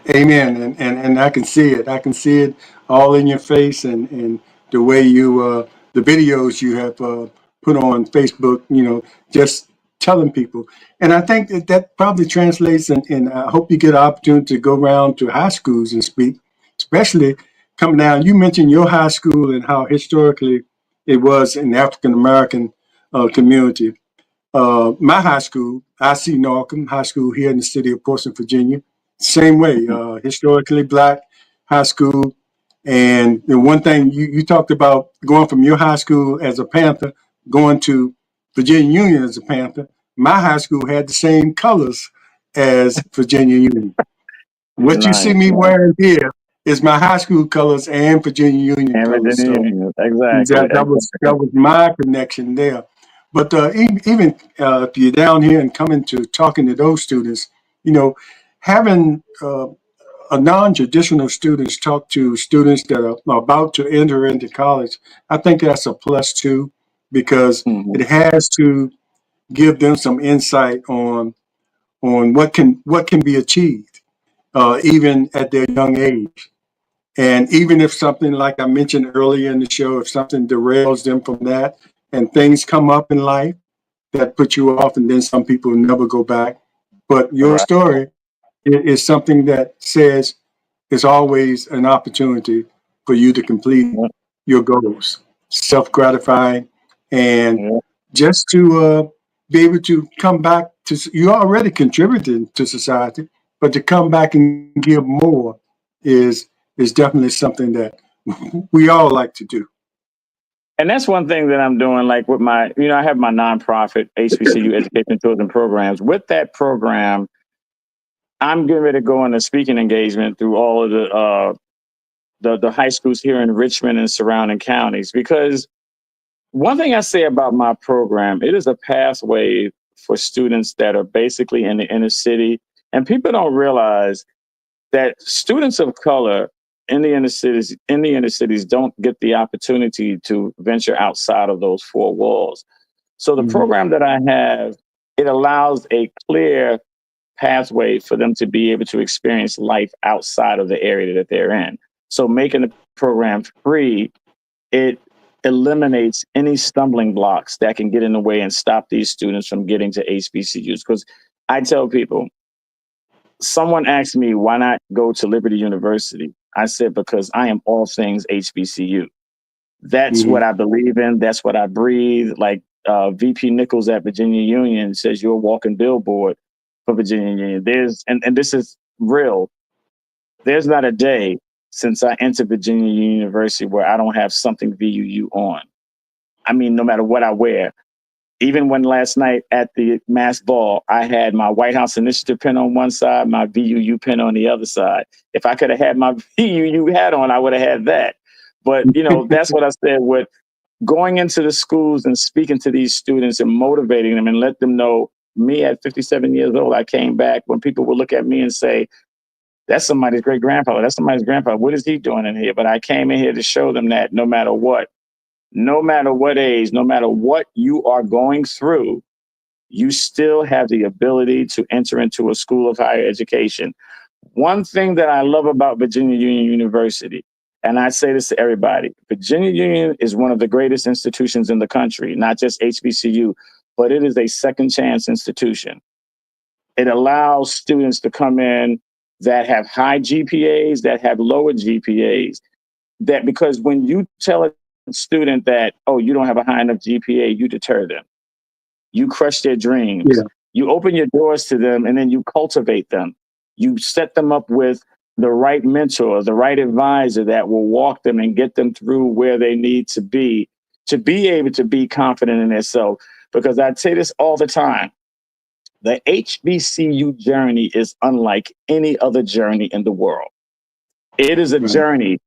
amen. And I can see it. I can see it all in your face and the way you the videos you have put on Facebook. Just telling people. And I think that probably translates. And I hope you get an opportunity to go around to high schools and speak, especially coming down. You mentioned your high school and how historically it was in the African American community. My high school, I.C. Norcom High School here in the city of Portsmouth, Virginia, same way, historically black high school. And the one thing you talked about going from your high school as a Panther, going to Virginia Union as a Panther, my high school had the same colors as Virginia Union. What you see Nice, me nice. wearing here is my high school colors and Virginia Union And colors. Virginia So Union. Exactly, that exactly. was my connection there. But even if you're down here and coming to talking to those students, you know, having a non-traditional students talk to students that are about to enter into college, I think that's a plus too, because Hmm. it has to give them some insight on what can be achieved, even at their young age. And even if something, like I mentioned earlier in the show, if something derails them from that and things come up in life that put you off, and then some people never go back. But your Right. story is something that says it's always an opportunity for you to complete Yeah, your goals, self gratifying, and yeah. just to be able to come back to, you already contributing to society, but to come back and give more is is definitely something that we all like to do. And that's one thing that I'm doing, like with my, I have my nonprofit H.B.C.U Education Tourism Programs. With that program, I'm getting ready to go on a speaking engagement through all of the high schools here in Richmond and surrounding counties. Because one thing I say about my program, it is a pathway for students that are basically in the inner city, and people don't realize that students of color in the inner cities don't get the opportunity to venture outside of those four walls. So the Mhm. program that I have, it allows a clear pathway for them to be able to experience life outside of the area that they're in. So making the program free, it eliminates any stumbling blocks that can get in the way and stop these students from getting to HBCUs. Because I tell people, someone asked me, why not go to Liberty University? I said, because I am all things HBCU. That's Mhm. what I believe in. That's what I breathe. Like VP Nichols at Virginia Union says, you're a walking billboard for Virginia Union. And this is real. There's not a day since I entered Virginia University where I don't have something VUU on. I mean, no matter what I wear. Even when last night at the mass ball, I had my White House Initiative pin on one side, my VUU pin on the other side. If I could have had my VUU hat on, I would have had that. But that's what I said with going into the schools and speaking to these students and motivating them and let them know, me at 57 years old, I came back when people would look at me and say, that's somebody's great grandfather. That's somebody's grandfather. What is he doing in here? But I came in here to show them that no matter what age, no matter what you are going through, you still have the ability to enter into a school of higher education. One thing that I love about Virginia Union University, and I say this to everybody, Virginia Union is one of the greatest institutions in the country, not just HBCU, but it is a second chance institution. It allows students to come in that have high GPAs, that have lower GPAs, that because when you tell a student that, oh, you don't have a high enough GPA, you deter them. You crush their dreams. Yeah. You open your doors to them and then you cultivate them. You set them up with the right mentor, the right advisor that will walk them and get them through where they need to be able to be confident in themselves. Because I say this all the time, the HBCU journey is unlike any other journey in the world. It is a Right. journey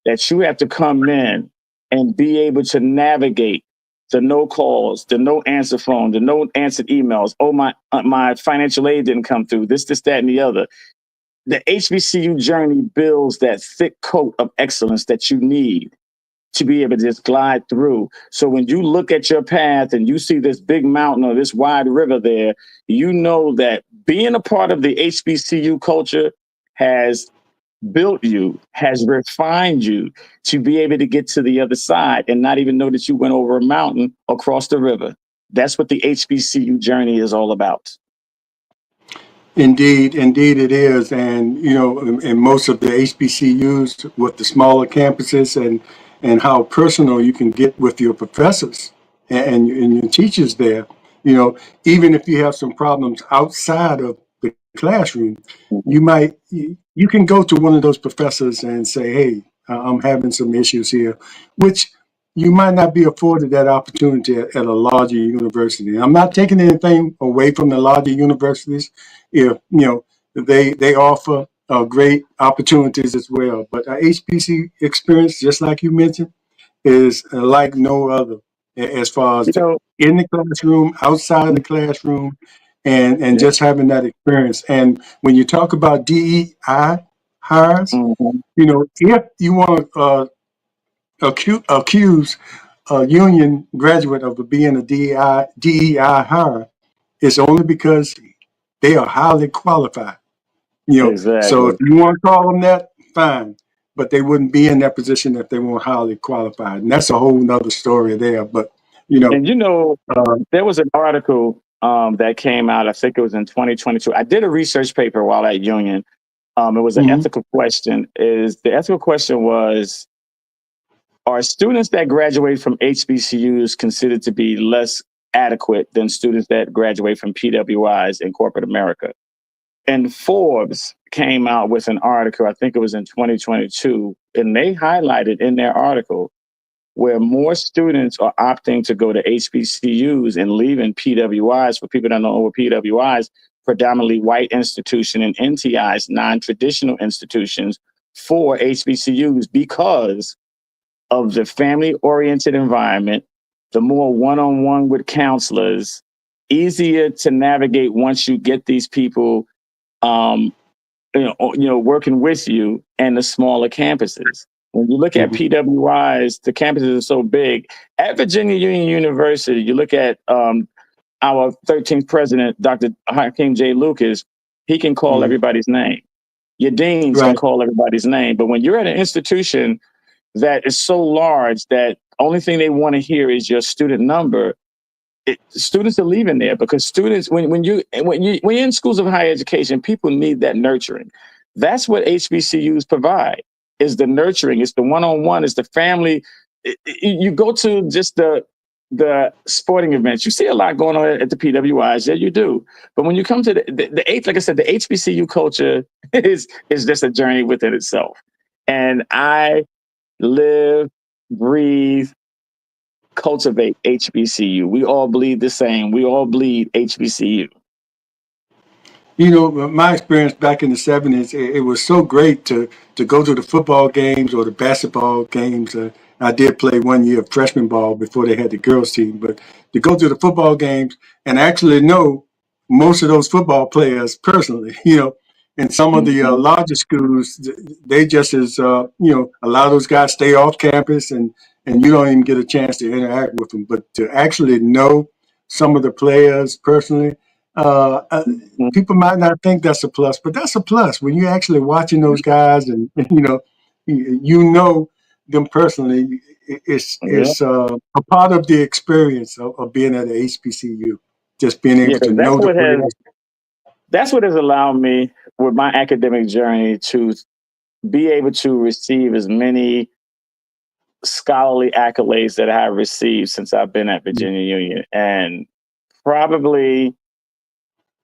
that you have to come in and be able to navigate the no calls, the no answer phone, the no answered emails. Oh, my financial aid didn't come through. This, that, and the other. The HBCU journey builds that thick coat of excellence that you need to be able to just glide through. So when you look at your path and you see this big mountain or this wide river there, you know that being a part of the HBCU culture has built you, has refined you to be able to get to the other side and not even know that you went over a mountain across the river. That's what the HBCU journey is all about. Indeed, indeed it is. And, in most of the HBCUs with the smaller campuses and how personal you can get with your professors and your teachers there, even if you have some problems outside of the classroom, Mhm. you can go to one of those professors and say, hey, I'm having some issues here, which you might not be afforded that opportunity at a larger university. I'm not taking anything away from the larger universities if they offer great opportunities as well. But our HBC experience, just like you mentioned, is like no other as far as You know, in the classroom, outside of the classroom, and yeah. just having that experience. And when you talk about DEI hires, Mhm. if you want to accuse a union graduate of being a DEI hire, it's only because they are highly qualified. So if Exactly. you want to call them that, fine. But they wouldn't be in that position if they weren't highly qualified. And that's a whole nother story there. But, you know, And you know, uh, there was an article that came out, I think it was in 2022. I did a research paper while at Union. It was an mhm, ethical question. The ethical question was, are students that graduate from HBCUs considered to be less adequate than students that graduate from PWIs in corporate America? And Forbes came out with an article, I think it was in 2022, and they highlighted in their article where more students are opting to go to HBCUs and leaving PWIs. For people that don't know what PWIs, predominantly white institution, and NTIs, non-traditional institutions, for HBCUs because of the family-oriented environment, the more one-on-one with counselors, easier to navigate once you get these people um, working with you, and the smaller campuses. When you look at mhm, PWIs, the campuses are so big. At Virginia Union University, you look at our 13th president, Dr. Hakeem J. Lucas, he can call mhm. everybody's name. Your deans can Right. call everybody's name. But when you're at an institution that is so large that only thing they want to hear is your student number, students are leaving there because students when you're in schools of higher education, people need that nurturing. That's what HBCUs provide, is the nurturing, it's the one-on-one, it's the family. You go to just the sporting events, you see a lot going on at the PWIs. Yeah, you do. But when you come to like I said, the HBCU culture is just a journey within itself. And I live, breathe, cultivate HBCU. We all bleed the same. We all bleed HBCU. My experience back in the '70s, it was so great to go to the football games or the basketball games. I did play 1 year of freshman ball before they had the girls team, but to go to the football games and actually know most of those football players personally, and some of the Mhm. larger schools, they just a lot of those guys stay off campus and you don't even get a chance to interact with them. But to actually know some of the players personally, uh, Mhm. people might not think that's a plus, but that's a plus when you're actually watching those guys and you know them personally. Yeah, It's a part of the experience of being at a HBCU, just being yeah, able to because know the players. that's what has allowed me with my academic journey to be able to receive as many scholarly accolades that I have received since I've been at Virginia Union, and probably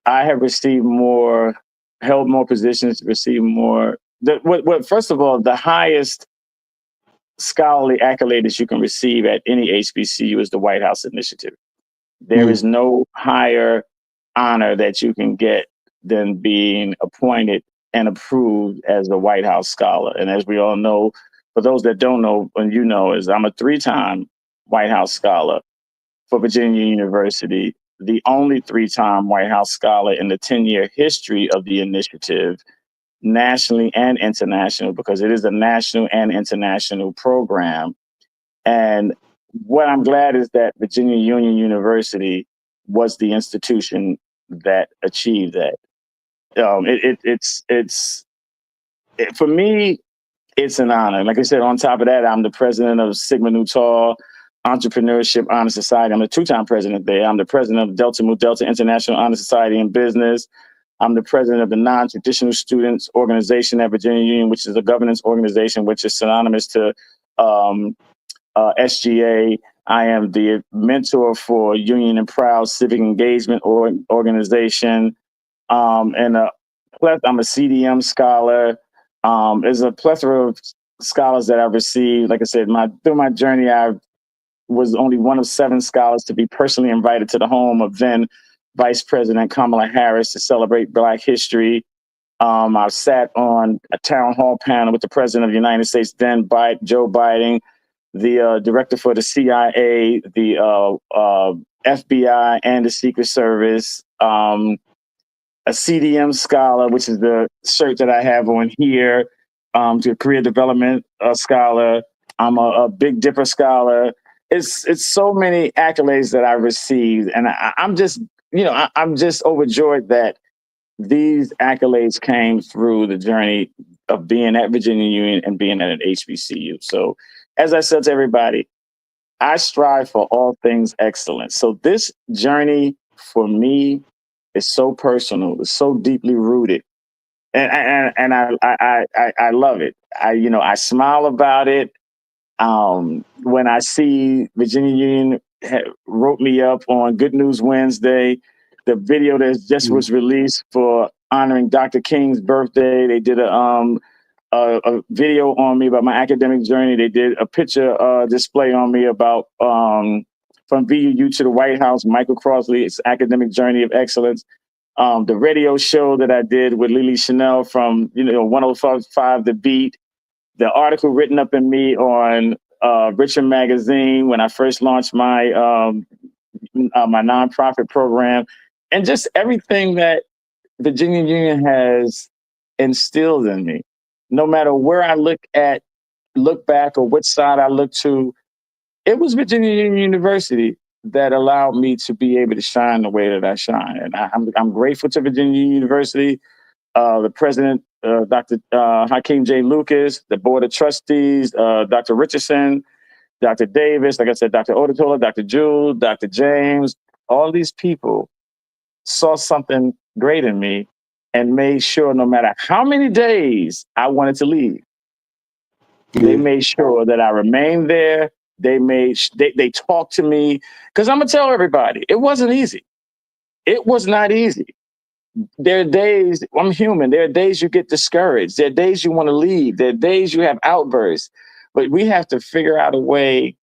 I have received more, held more positions, received more. What first of all, the highest scholarly accolade that you can receive at any HBCU is the White House Initiative. There is Mm, no higher honor that you can get than being appointed and approved as a White House scholar. And as we all know, for those that don't know, and is I'm a 3-time White House scholar for Virginia University, the only 3-time White House scholar in the 10-year history of the initiative, nationally and international, because it is a national and international program. And what I'm glad is that Virginia Union University was the institution that achieved that. For me, it's an honor. Like I said, on top of that, I'm the president of Sigma Nu Tau Entrepreneurship Honor Society. I'm the 2-time president there. I'm the president of Delta Mu Delta International Honor Society in Business. I'm the president of the Non-Traditional Students Organization at Virginia Union, which is a governance organization which is synonymous to um, SGA. I am the mentor for Union and Proud Civic Engagement Organization. And I'm a CDM scholar. There's a plethora of scholars that I've received. Like I said, through my journey, I was only one of 7 scholars to be personally invited to the home of then Vice President Kamala Harris to celebrate Black History. I've sat on a town hall panel with the president of the United States, then Joe Biden, the director for the CIA, the FBI, and the Secret Service. A CDM scholar, which is the shirt that I have on here, to a career development scholar. I'm a Big Dipper scholar. It's so many accolades that I received, and I'm just I'm just overjoyed that these accolades came through the journey of being at Virginia Union and being at an HBCU. So, as I said to everybody, I strive for all things excellent. So this journey for me is so personal. It's so deeply rooted, and I love it. I smile about it. When I see Virginia Union wrote me up on Good News Wednesday, the video that just was released for honoring Dr. King's birthday, they did a video on me about my academic journey. They did a picture display on me about from VUU to the White House, Michael Crossley's academic journey of excellence. The radio show that I did with Lily Chanel from 105 The Beat. The article written up in me on Richard Magazine when I first launched my my nonprofit program, and just everything that Virginia Union has instilled in me. No matter where I look back, or which side I look to, it was Virginia Union University that allowed me to be able to shine the way that I shine. And I'm grateful to Virginia University, the president, Dr. Hakeem J. Lucas, the board of trustees, Dr. Richardson, Dr. Davis, like I said, Dr. Odutola, Dr. Jules, Dr. James, all these people saw something great in me and made sure no matter how many days I wanted to leave, they made sure that I remained there. They talked to me, because I'm gonna tell everybody, it wasn't easy. It was not easy. There are days, I'm human. There are days you get discouraged. There are days you want to leave. There are days you have outbursts. But we have to figure out a way.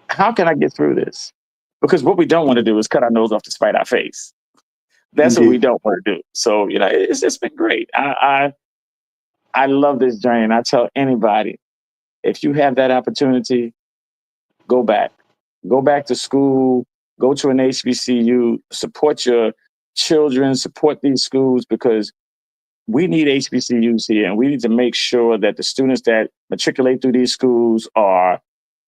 How can I get through this? Because what we don't want to do is cut our nose off to spite our face. That's what we don't want to do. So it's been great. I love this journey, and I tell anybody, if you have that opportunity, go back. Go back to school. Go to an HBCU. Support your children. Support these schools, because we need HBCUs here, and we need to make sure that the students that matriculate through these schools are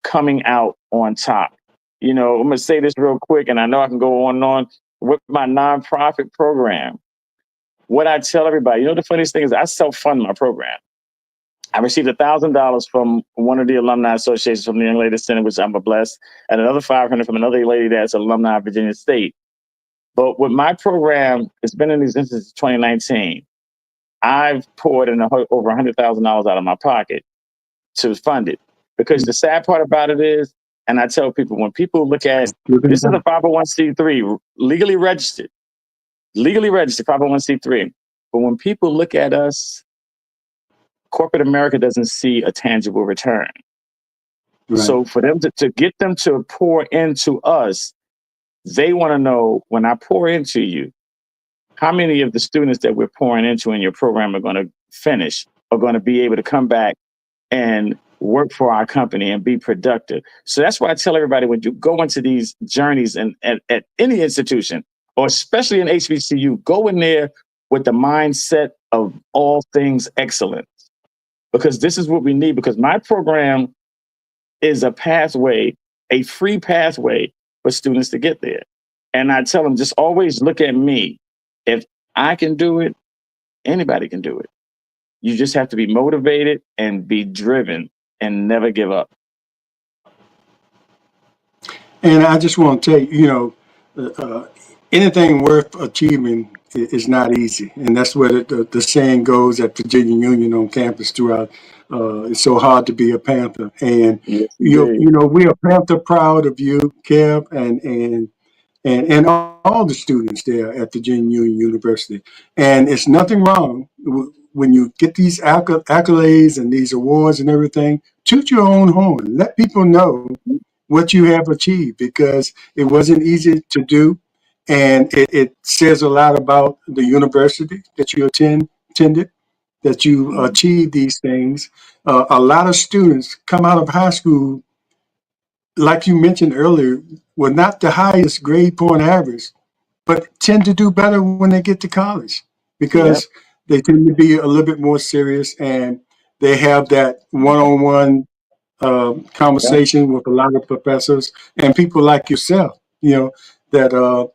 coming out on top. I'm going to say this real quick, and I know I can go on and on with my nonprofit program. What I tell everybody, the funniest thing is I self-fund my program. I received $1,000 from one of the alumni associations from the Young Ladies Center, which I'm blessed, and another $500 from another lady that's an alumni of Virginia State. But with my program, it's been in existence since 2019. I've poured in over $100,000 out of my pocket to fund it. Because the sad part about it is, and I tell people, when people look at this is a 501c3, legally registered 501c3. But when people look at us, corporate America doesn't see a tangible return. Right. So for them to get them to pour into us, they want to know, when I pour into you, how many of the students that we're pouring into in your program are going to finish, are going to be able to come back and work for our company and be productive. So that's why I tell everybody, when you go into these journeys and at any institution, or especially in HBCU, go in there with the mindset of all things excellence, because this is what we need. Because my program is a pathway, a free pathway for students to get there. And I tell them, just always look at me. If I can do it, anybody can do it. You just have to be motivated and be driven and never give up. And I just want to tell you, anything worth achieving is not easy. And that's where the saying goes at Virginia Union on campus throughout. It's so hard to be a Panther. And, Yes, we are Panther proud of you, Kev, and all the students there at Virginia Union University. And it's nothing wrong when you get these accolades and these awards and everything. Toot your own horn. Let people know what you have achieved, because it wasn't easy to do. And it says a lot about the university that you attended, that you achieved these things. A lot of students come out of high school, like you mentioned earlier, with not the highest grade point average, but tend to do better when they get to college Yep. because they tend to be a little bit more serious and they have that one-on-one Yep. conversation with a lot of professors and people like yourself, that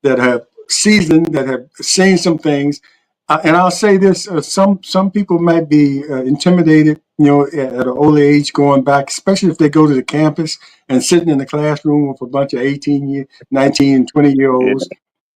that have seasoned, that have seen some things. And I'll say this: some people might be intimidated, at an older age, going back, especially if they go to the campus and sitting in the classroom with a bunch of 19 and 20-year Yeah. olds,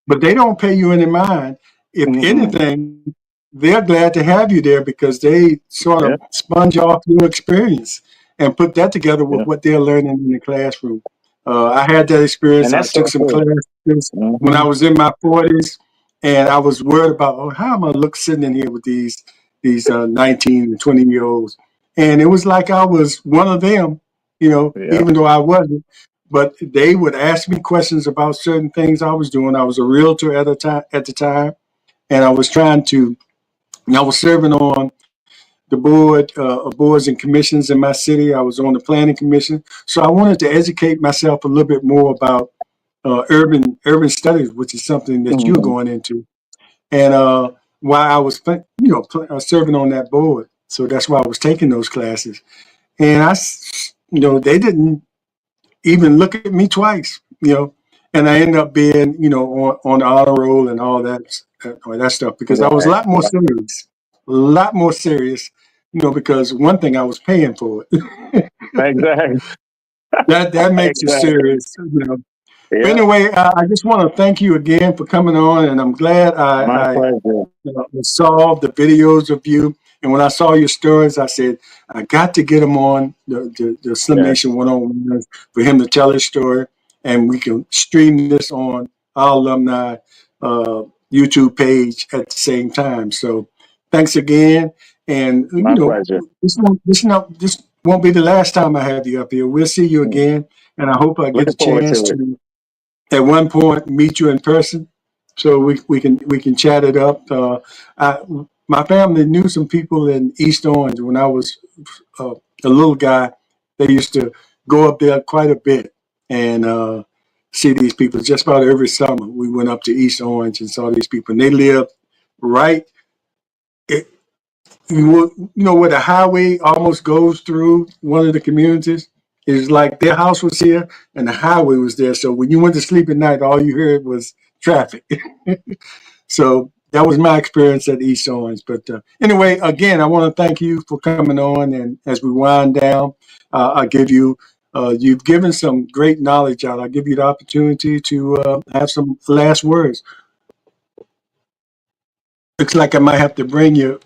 but they don't pay you any mind. If Mm-hmm. anything, they're glad to have you there because they sort of Yep. sponge off your experience and put that together with Yep. what they're learning in the classroom. I had that experience. And I that's took so some cool. classes when I Mm-hmm. was in my 40s, and I was worried about, oh, how am I look sitting in here with these 19 and 20-year olds? And it was like I was one of them, Yep. even though I wasn't. But they would ask me questions about certain things I was doing. I was a realtor at the time, and I was trying to. And I was serving on the board of boards and commissions in my city. I was on the planning commission, so I wanted to educate myself a little bit more about urban studies, which is something that you're Mm-hmm. going into. And while I was, serving on that board, so that's why I was taking those classes. And they didn't even look at me twice, and I ended up being, on the honor roll and all that stuff because I was a Right. lot more serious, because one thing I was paying for it. Exactly. That makes you Exactly. serious. But Yeah. anyway, I just want to thank you again for coming on, and I'm glad My I pleasure. saw the videos of you. And when I saw your stories, I said, I got to get him on the Slim Nation Yes. 101 for him to tell his story. And we can stream this on our alumni uh, YouTube page at the same time. So thanks again. And, My pleasure. this won't be the last time I have you up here. We'll see you Mm. again. And I hope I get a Looking forward chance to it. to at one point meet you in person so we can chat it up. I, my family knew some people in East Orange when I was a little guy. They used to go up there quite a bit and see these people. Just about every summer, we went up to East Orange and saw these people. And they lived right, it, where the highway almost goes through one of the communities. It's like their house was here and the highway was there. So when you went to sleep at night, all you heard was traffic. So that was my experience at East Orange. But anyway, again, I want to thank you for coming on. And as we wind down, I give you, you've given some great knowledge out. I give you the opportunity to have some last words. Looks like I might have to bring you.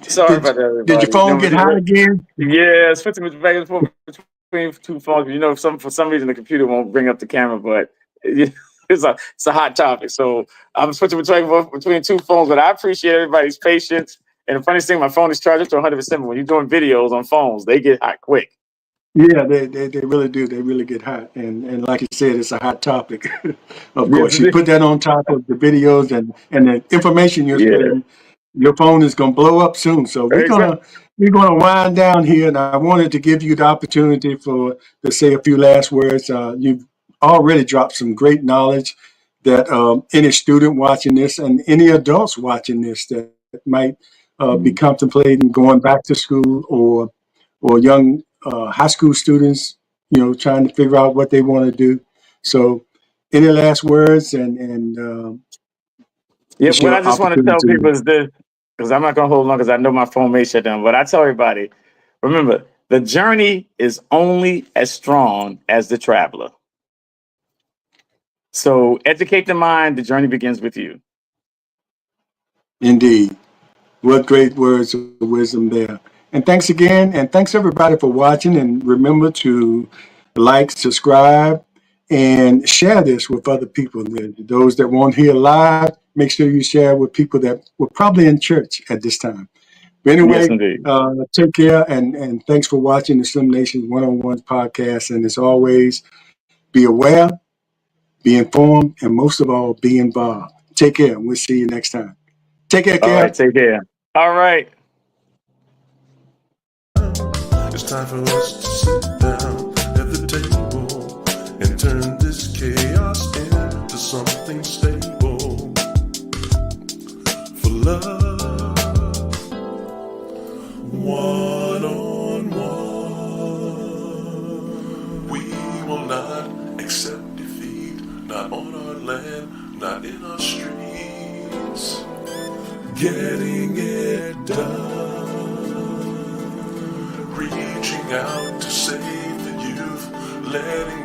Sorry Did about that, did your everybody. phone get hot again? Yeah, switching back and forth between two phones. For some reason the computer won't bring up the camera, but it's a hot topic. So I'm switching between two phones, but I appreciate everybody's patience. And the funniest thing, my phone is charged up to 100%. But when you're doing videos on phones, they get hot quick. Yeah, they really do. They really get hot. And like you said, it's a hot topic. Of Yes, course, you it put that on top of the videos and the information you're is. Yeah, spreading, your phone is gonna blow up soon. So exactly. we're gonna wind down here, and I wanted to give you the opportunity to say a few last words. You've already dropped some great knowledge that any student watching this and any adults watching this that might be contemplating going back to school or young high school students, trying to figure out what they want to do. So, any last words, and Yeah, it's what I your just want to tell people opportunity. is this, because I'm not going to hold long because I know my phone may shut down. But I tell everybody, remember, the journey is only as strong as the traveler. So educate the mind. The journey begins with you. Indeed, what great words of wisdom there. And thanks again, and thanks everybody for watching. And remember to like, subscribe, and share this with other people. Those that won't hear live, make sure you share with people that were probably in church at this time. But Yes, anyway, indeed. take care and thanks for watching the Slim Nation 101 podcast. And as always, Be aware, be informed, and most of all, be involved. Take care, and we'll see you next time. Take care, All right, Kev. take care. All right. It's time for us to sit down at the table and turn this chaos into something stable. For love, one on one. We will not accept defeat, not on our land, not in our streets. Getting it done, reaching out to save the youth, letting